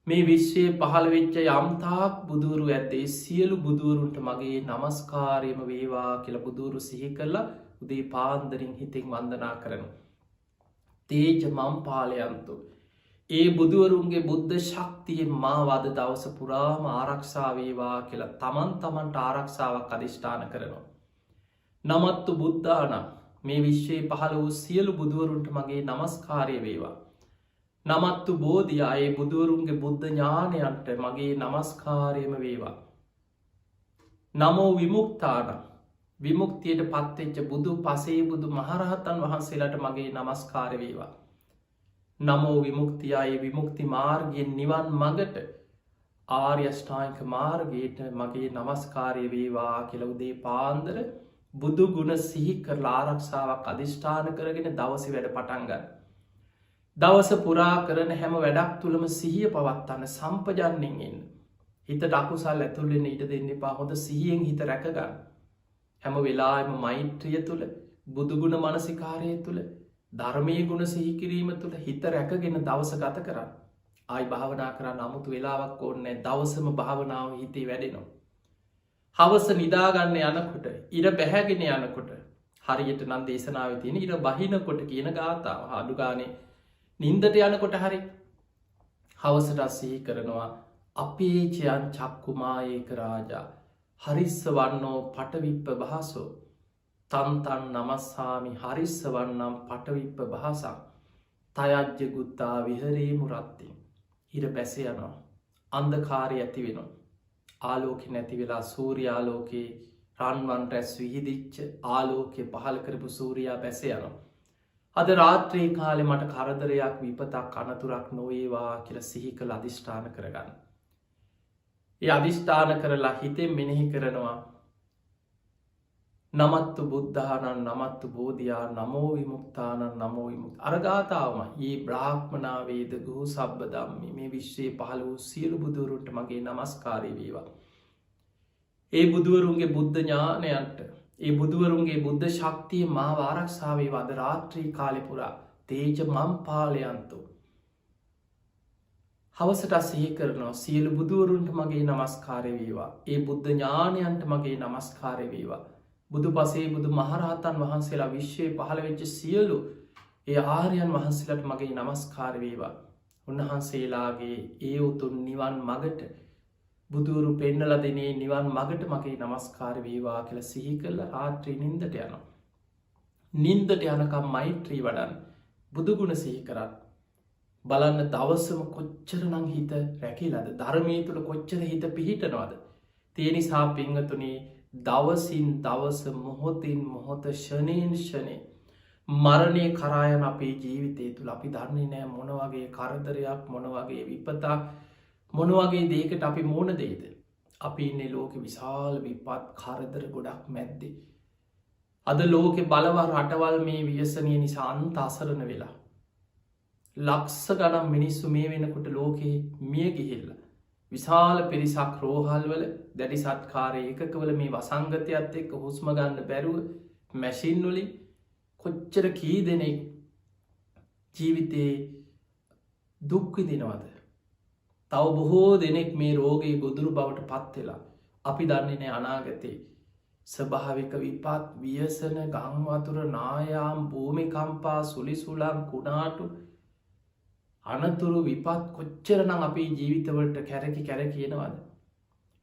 [SPEAKER 1] මේ විශ්වයේ පහළ වෙච්ච යම්තාක් බුදුරු ඇත්තේ සියලු බුදුවරුන්ට මගේ නමස්කාරයම වේවා කියලා බුදුරු සිහි කරලා උදේ පාන්දරින් හිතෙන් වන්දනා කරන. තේජ මම් පාලයන්තු. ඒ බුදුවරුන්ගේ බුද්ධ ශක්තිය මා වද දවස පුරාම ආරක්ෂාවේවා කියලා තමන්ට ආරක්ෂාවක් අධිෂ්ඨාන කරනවා. නමත්තු බුද්ධානම් මේ විශ්වයේ පහළ වූ සියලු බුදුවරුන්ට මගේ නමස්කාරය වේවා. නමත්තු බෝධියා ඒ බුදුවරුන්ගේ බුද්ධ ඥානයන්ට මගේ නමස්කාරයම වේවා. නමෝ විමුක්තානම් විමුක්තියට පත්වෙච්ච බුදු පසේ බුදු මහරහතන් වහන්සේලාට මගේ නමස්කාර වේවා. නමෝ විමුක්තියායේ විමුක්ති මාර්ගයෙන් නිවන් මගට ආර්යෂ්ඨායික මාර්ගයට මගේ නමස්කාරය වේවා කියලා උදේ පාන්දර බුදු ගුණ සිහි කරලා ආරක්ෂාවක් අධිෂ්ඨාන කරගෙන දවස වැඩ පටන් ගන්න. දවස පුරා කරන හැම වැඩක් තුළම සිහිය පවත්වන්න සම්පජන්නෙන් එන්න. හිතට අකුසල් ඇතුල් වෙන්න ඉඩ දෙන්න එපා. හොඳ සිහියෙන් හිත රැක ගන්න. හැම වෙලාවෙම මෛත්‍රිය තුළ බුදුගුණ මානසිකාරය තුළ ධර්මයේ ගුණ සිහි කිරීම තුළ හිත රැකගෙන දවස ගත කරන්න. ආයි භාවනා කරන්න අමුතු වෙලාවක් ඕනේ නැහැ. දවසම භාවනාව හිතේ වැඩෙනවා. හවස නිදාගන්න යනකොට ඉර බැහැගෙන යනකොට හරියට නම් දේශනාවේ තියෙන ඉර බහිනකොට කියන ගාථාව අඩු ගානේ නින්දට යනකොට හරි හවසට සිහි කරනවා අපේ චයන් චක්කුමායේක රාජා හරිස්ස වන්නෝ පටවිප්ප බහසෝ තන්තන් නමස්සාමි හරිස්ස වන්නම් පටවිප්ප බහසක් තයජ්ජ ගුත්තා විහරේමු රත්තින්. ඉර බැස යනවා අන්ධකාරය ඇති වෙනවා. ආලෝකෙ නැති වෙලා සූර්යාලෝකයේ රන්වන් රැස් විහිදිච්ච ආලෝකය පහළ කරපු සූරයා බැස යනවා. අද රාත්‍රී කාලෙ මට කරදරයක් විපතක් අනතුරක් නොවේවා කියලා සිහි කළ අධිෂ්ඨාන කරගන්න. ඒ අධිෂ්ඨාන කරලා හිතෙන් මෙනෙහි කරනවා නමත්තු බුද්ධානන් නමත්තු බෝධයා නමෝ විමුක්තානන් නමෝ විමුක්ත. අරගාතාවම ඒ බ්‍රාහ්මනාවේද ගුරු සබ්බ ධම්මි මේ විශ්වයේ පහළ වූ සියලු බුදුවරුන්ට මගේ නමස්කාරය වේවා. ඒ බුදුවරුන්ගේ බුද්ධ ඥානයන්ට ඒ බුදුවරුන්ගේ බුද්ධ ශක්තිය මාව ආරක්ෂා වේවා. අද රාත්‍රී කාලෙ පුරා තේජ මම් පාලයන්තු. හවසට සිහි කරනවා සියලු බුදුවරුන්ට මගේ නමස්කාරය වේවා. ඒ බුද්ධ ඥානයන්ට මගේ නමස්කාරය වේවා. බුදු පසේ බුදු මහරහතන් වහන්සේලා විශ්වයේ පහළ වෙච්ච සියලු ඒ ආර්යයන් වහන්සේලාට මගේ නමස්කාර වේවා. උන්වහන්සේලාගේ ඒ උතුම් නිවන් මගට බුදුරු පෙන්නලා දෙනේ නිවන් මගට මගේ නමස්කාර වේවා කියලා සිහි කරලා රාත්‍රී නින්දට යනවා. නින්දට යනකම් මෛත්‍රී වඩන්න බුදු ගුණ සිහි කරන්න. බලන්න දවසම කොච්චරනම් හිත රැකිලාද ධර්මයේ තුල කොච්චර හිත පිහිටනවද. ඒ නිසා පින්වතුනි දවසින් දවස මොහොතින් මොහොත ෂණයෙන් ෂණේ මරණය කරා යන අපේ ජීවිතය තුළ අපි දන්නේ නැහැ මොන වගේ කරදරයක් මොන වගේ විපතක් මොන වගේ දෙයකට අපි මුහුණ දෙයිද. අපි ඉන්නේ ලෝකෙ විශාල විපත් කරදර ගොඩක් මැද්දේ. අද ලෝකෙ බලවත් රටවල් මේ ව්‍යසනය නිසා අන්ත අසරණ වෙලා ලක්ෂ ගණන් මිනිස්සු මේ වෙනකොට ලෝකේ මිය ගිහිල්ලා විශාල පිරිසක් රෝහල්වල දැඩි සත්කාරය එකකවල මේ වසංගතයත් එක්ක හුස්ම ගන්න බැරුව මැෂින් වලින් කොච්චර කී දෙනෙක් ජීවිතේ දුක් විඳිනවද. තව බොහෝ දෙනෙක් මේ රෝගී ගොදුරු බවට පත් වෙලා අපි දන්නේ නෑ අනාගතේ ස්වභාවික විපත් ව්‍යසන ගංවතුර නායාම් භූමිකම්පා සුලිසුලම් කුණාටු අනතුරු විපත් කොච්චරනම් අපේ ජීවිතවලට කැරකි කැර කියනවද.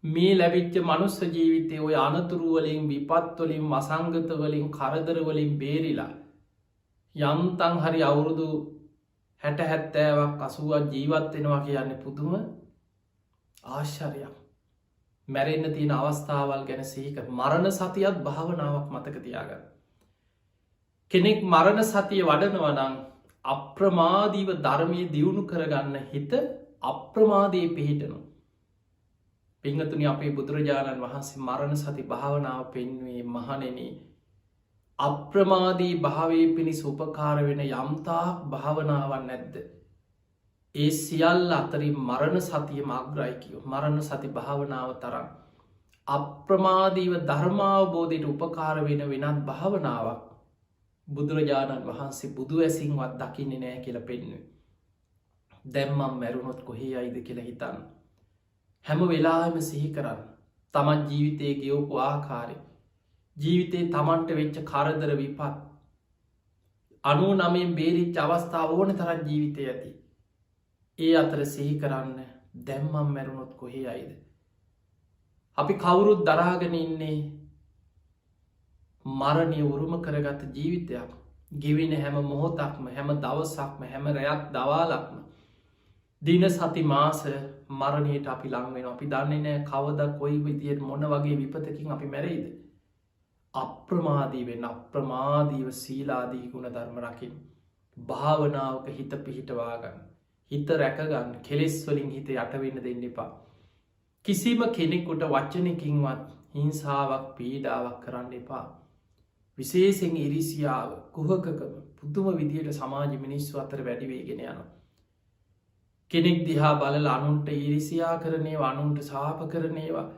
[SPEAKER 1] මේ ලැබිච්ච මනුස්ස ජීවිතය ඔය අනතුරුවලින් විපත්වලින් වසංගතවලින් කරදරවලින් බේරිලා යම්තන් හරි අවුරුදු 60-70ක් 80ක් ජීවත්වෙනවා කියන්න පුදුම ආශ්චර්යයක්. මැරෙන්න්න තියෙන අවස්ථාවල් ගැන සීක මරණ සතියත් භාවනාවක් මතක තියාගන්න. කෙනෙක් මරණ සතිය වඩනවනං අප්‍රමාදීව ධර්මය දියුණු කරගන්න හිත අප්‍රමාදයේ පිහිටනු. පිංහතුනි අපේ බුදුරජාණන් වහන්සේ මරණ සති භාවනාව පෙන්වේ මහනෙන අප්‍රමාදී භාවය පිණිස උපකාර වෙන යම්තාක් භාවනාවන් නැද්ද. ඒ සියල් අතරින් මරණ සතිය මග්‍රයිකයෝ මරණ සති භාවනාව තරම් අප්‍රමාදීව ධර්මාවබෝධයට උපකාර වෙන වෙනත් භාවනාවක් බුදුරජාණන් වහන්සේ බුදු ඇසින්වත් දකින්නේ නෑ කියල පෙන්වේ. දැම්මම් මැරුණොත් කොහේ අයිද කියලා හිතන්න. හැම වෙලාම සිහි කරන්න තමන් ජීවිතය ගෙවපු ආකාරය ජීවිතේ තමන්ට වෙච්ච කරදර විපත් 99 බේරිච්ච අවස්ථාව ඕන තරන් ජීවිතය ඇති. ඒ අතර සිහි කරන්න දැම්මම් මැරුණොත් කොහේ අයිද. අපි කවුරුත් දරාගෙන ඉන්නේ මරණය උරුම කරගත ජීවිතයක් ගෙවෙන හැම මොහොතක්ම හැම දවසක්ම හැම රැයක් දවාලක්ම දින සති මාස මරණයට අපි ලංවෙන අපි දන්නේ නෑ කවද කොයි විදියට මොන වගේ විපතකින් අපි මැරෙයිද. අප්‍රමාදීවෙන් අප්‍රමාදීව සීලාදී ගුණ ධර්ම රකිින් භාවනාවක හිත පිහිටවාගන්න හිත රැකගන්න කෙලෙස්වලින් හිත යටවෙන්න දෙන්න එපා. කිසිම කෙනෙකුට වච්චනකින්වත් හිංසාවක් පීඩාවක් කරන්න එපා. විශේෂෙන් ඉරිසියාව කුහකකම පුදුම විදියට සමාජ මිනිස්සු අතර වැඩිවේගෙන යන. කෙනෙක් දිහා බලල අනුන්ට ඉරිසියා කරනේවා අනුන්ට සාප කරනේවා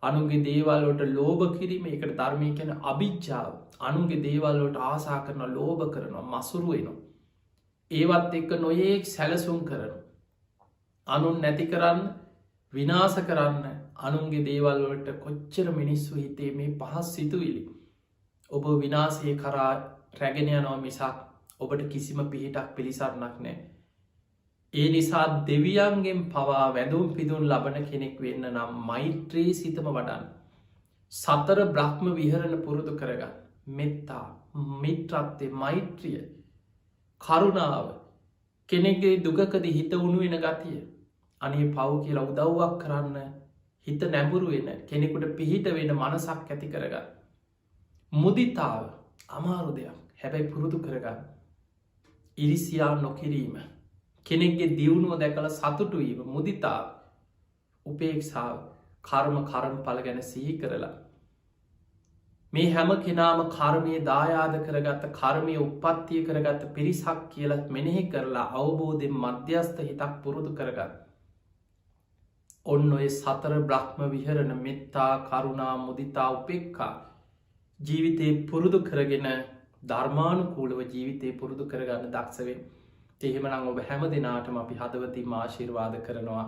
[SPEAKER 1] අනුන්ගේ දේවල්ලට ලෝභ කිරීම එකට ධර්මය කැන අභිච්චාව අනුන්ගේ දේවල්ලට ආසා කරන ලෝභ කරනවා මසුරුවෙනවා. ඒවත් එක්ක නොයෙක් සැලසුම් කරන. අනුන් නැති කරන්න විනාස කරන්න අනුන්ගේ දේවල්වලට කොච්චර මිනිස්සු හිතේ මේ පහස් සිතුවිලි. ඔබ විනාසය කරා රැගෙන යනවා මිසක් ඔබට කිසිම පිහිටක් පිළිසරණක් නෑ. ඒ නිසා දෙවියන්ගෙන් පවා වැඳුම් පිදුන් ලබන කෙනෙක් වෙන්න නම් මෛත්‍රී සිතම වඩන්. සතර බ්‍රහ්ම විහරණ පුරුදු කරගන්න. මෙත්තා මිත්‍රත්තේ මෛත්‍රිය කරුණාව කෙනෙක්ගේ දුකකද හිත උණු වෙන ගතිය අනේ පව් කියලා උදව්වක් කරන්න හිත නැඹුරු වෙන කෙනෙකුට පිහිට වෙන මනසක් ඇති කරගන්න. මුදිතාව අමාරු දෙයක් හැබැයි පුරුදු කරගන්න. ඉරිසියා නොකිරීම කෙනෙක්ගේ දියුණුව දැකළ සතුටුවීම මුදිතාව උපේක්ෂාව කර්ම පල ගැන සිහි කරලා මේ හැම කෙනාම කර්මය දායාද කරගත්ත කර්මය උපත්තිය කරගත්ත පිරිසක් කියලත් මෙනෙහි කරලා අවබෝධෙන් මධ්‍යස්ථ හිතක් පුරුදු කරගන්න. ඔන්න ඔය සතර බ්‍රහ්ම විහරණ මෙත්තා කරුණා මුදිතා උපෙක්කා ජීවිතය පුරුදු කරගෙන ධර්මානුකූලව ජීවිතය පුරුදු කරගන්න දක්ෂවෙන්. එහෙමනම් ඔබ හැම දෙනාටම අපි හදවතින් ආශිර්වාද කරනවා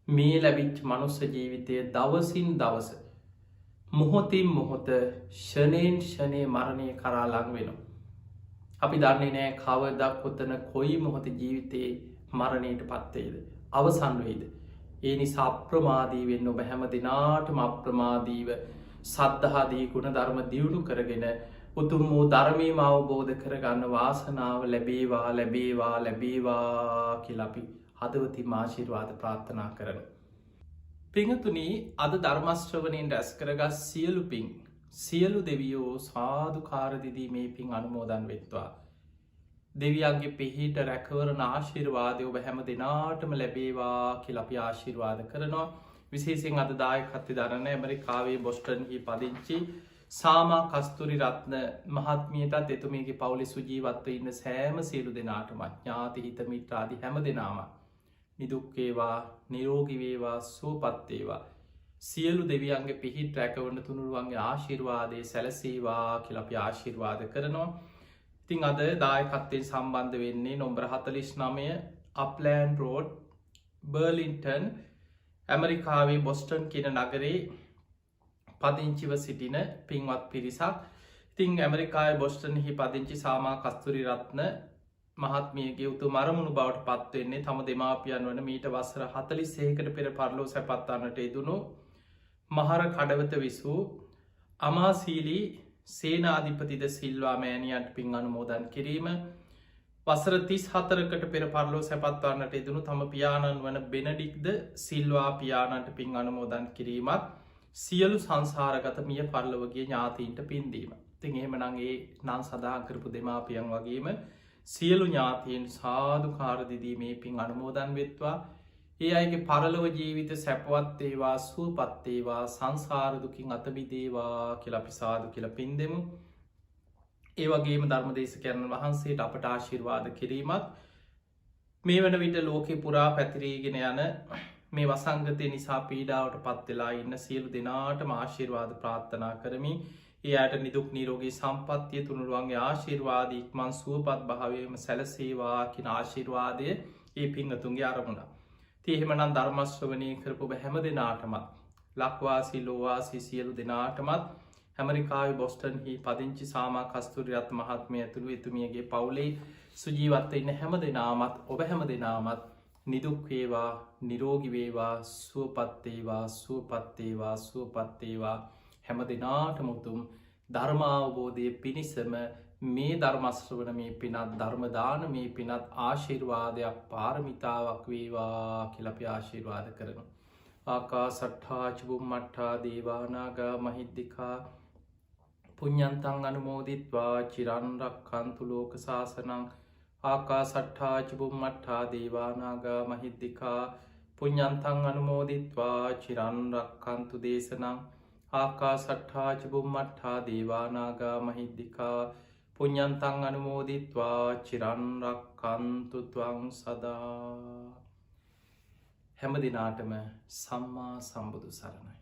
[SPEAKER 1] මේ ලැබිච් මනුස්ස ජීවිතය දවසින් දවස මොහොතින් මොහොත ෂණයෙන් ෂණය මරණය කරා ලං වෙනවා. අපි දන්නේ නෑ කවදක් කොතන කොයි මොහොත ජීවිතයේ මරණයට පත්තේද අවසන් වෙයිද. ඒ නිසා අප්‍රමාදීවෙන් ඔබ හැම දෙනාටම අප්‍රමාදීව සද්ධහාදී ගුණ ධර්ම දියුණු කරගෙන උතුම් වූ ධර්මීම අවබෝධ කරගන්න වාසනාව ලැබේවා ලැබේවා ලැබේවා කියලපි හදවති ආශිර්වාද ප්‍රාර්ථනා කරන. පිංහතුනි අද ධර්මශ්‍රවනයෙන් රැස් කරගත් සියලු පින් සියලු දෙවියෝ සාධකාරදිදී මේ පින් අනුමෝදන් වෙත්වා. දෙවියන්ගේ පිහිට රැකවරන ආශිර්වාදය ඔබ හැම දෙනාටම ලැබේවා කියලපි ආශිර්වාද කරනවා. විශේසිෙන් අද දායකත්ති දරන්න ඇමරිකාවේ බොස්ටන්හි පදිංචි සාමා කස්තුරි රත්න මහත්මියටත් එතුමේගේ පවුලි සුජීවත්ව ඉන්න සෑම සියලු දෙනාටම ඥාති හිත මිත්‍රාදි හැම දෙනාම නිදුක්කේවා නිරෝගිවේවා සුවපත්තේවා සියලු දෙවියන්ගේ පිහිට රැකවන්න තුනුරුවන්ගේ ආශිර්වාදය සැලසේවා කියලපි ආශිර්වාද කරනවා. ඉතිං අද දායකත්තයෙන් සම්බන්ධ වෙන්නේ නොම්බර 49 අප්ලෑන් රෝඩ් බර්ලින්ටන් ඇමරිකාවේ බොස්ටන් කියන නගරේ පදිංචිව සිටින පින්වත් පිරිසක්. ඉතිං ඇමරිකායි බොස්ටන්හි පදිංචි සාමා කස්තුරි රත්න මහත්මියගේ උතු මරමුණු බවට පත්වවෙන්නේ තම දෙමාපියන් වන මීට වසර 46කට පෙර පරලෝ සැපත්වන්නට ඉදුණු මහර කඩවත විසූ අමාසීලී සේනාධිපතිද සිල්වා මෑණියන්ට පින් අනුමෝදන් කිරීම වසර 34කට පෙර පරලෝ සැපත්වන්නට ඉදුණු තම පියාණන් වන බෙනඩික්ද සිල්වා පියාණන්ට පින් අනුමෝදන් කිරීමත් සියලු සංසාරගත මිය පරලොවගේ ඥාතීන්ට පින්දීම. තින් එහෙමනගේ නං සඳහන් කරපු දෙමාපියන් වගේම සියලු ඥාතීන් සාධකාරදිදීමේ පින් අනුමෝදන් වෙත්වා. ඒ අයගේ පරලොව ජීවිත සැපවත්තේවා සුවපත්තේවා සංසාරදුකින් අතබිදේවා කියල අපි සාදු කියල පින් දෙමු. ඒ වගේම ධර්මදේශකයන් වහන්සේට අපට ආශිර්වාද කිරීමත් මේ වන විට ලෝකෙ පුරා පැතිරීගෙන යන මේ වසංගතය නිසා පීඩාවට පත්වෙලා ඉන්න සියලු දෙනාට ආශිර්වාද ප්‍රාර්ථනා කරමි. ඒ අයට නිදුක් නිරෝගී සම්පත්තිය තුනුරුවන්ගේ ආශිර්වාද ඉක්මන් සුවපත් භාවයම සැලසේවා කියන ආශිර්වාදය ඒ පිංගතුන්ගේ අරමුණ. තිහෙමනන් ධර්මශ්‍රවනය කරපු හැම දෙනාටමත් ලක්වාසි ලෝවාසි සියලු දෙනාටමත් ඇමරිකායි බොස්ටන්හි පදිංචි සාමා කස්තුරියත් මහත්මය ඇතුළු එතුමියගේ පවුලේ සුජීවත්ව ඉන්න හැම දෙනාමත් ඔබ හැම දෙනාමත් නිදුක්වේවා නිරෝගිවේවා සුවපත්තේවා සුවපත්තේවා සුවපත්තේවා හැම දෙනාට මුතුම් ධර්මාවබෝධය පිණිසම මේ ධර්මශ්‍රවන මේ පිනත් ධර්මදාන මේ පිනත් ආශිර්වාදයක් පාරමිතාවක් වේවා කියලපි ආශිර්වාද කරනු. ආකා සට්ඨාචබුම් මට්ටා දේවානාගා මහිද්දිකා පුඤ්ඤන්තං අනුමෝදිත්වා චිරන්රක්ඛන්තු ලෝක සාසනං. ආකා සට්ඨාචබුම් මට්ටා දේවානාගා මහිද්දිකා පුඤ්ඤන්තං අනුමෝදිත්වා චිරන්රක්ඛන්තු දේශනං. ආකා සට්ඨාචබුම් මට්ටා දේවානාගා මහිද්දිකා පුඤ්ඤන්තං අනුමෝදිත්වා චිරන්රක්ඛන්තු ත්වං සදා. හැම දිනාටම සම්මා සම්බුදු සරණයි.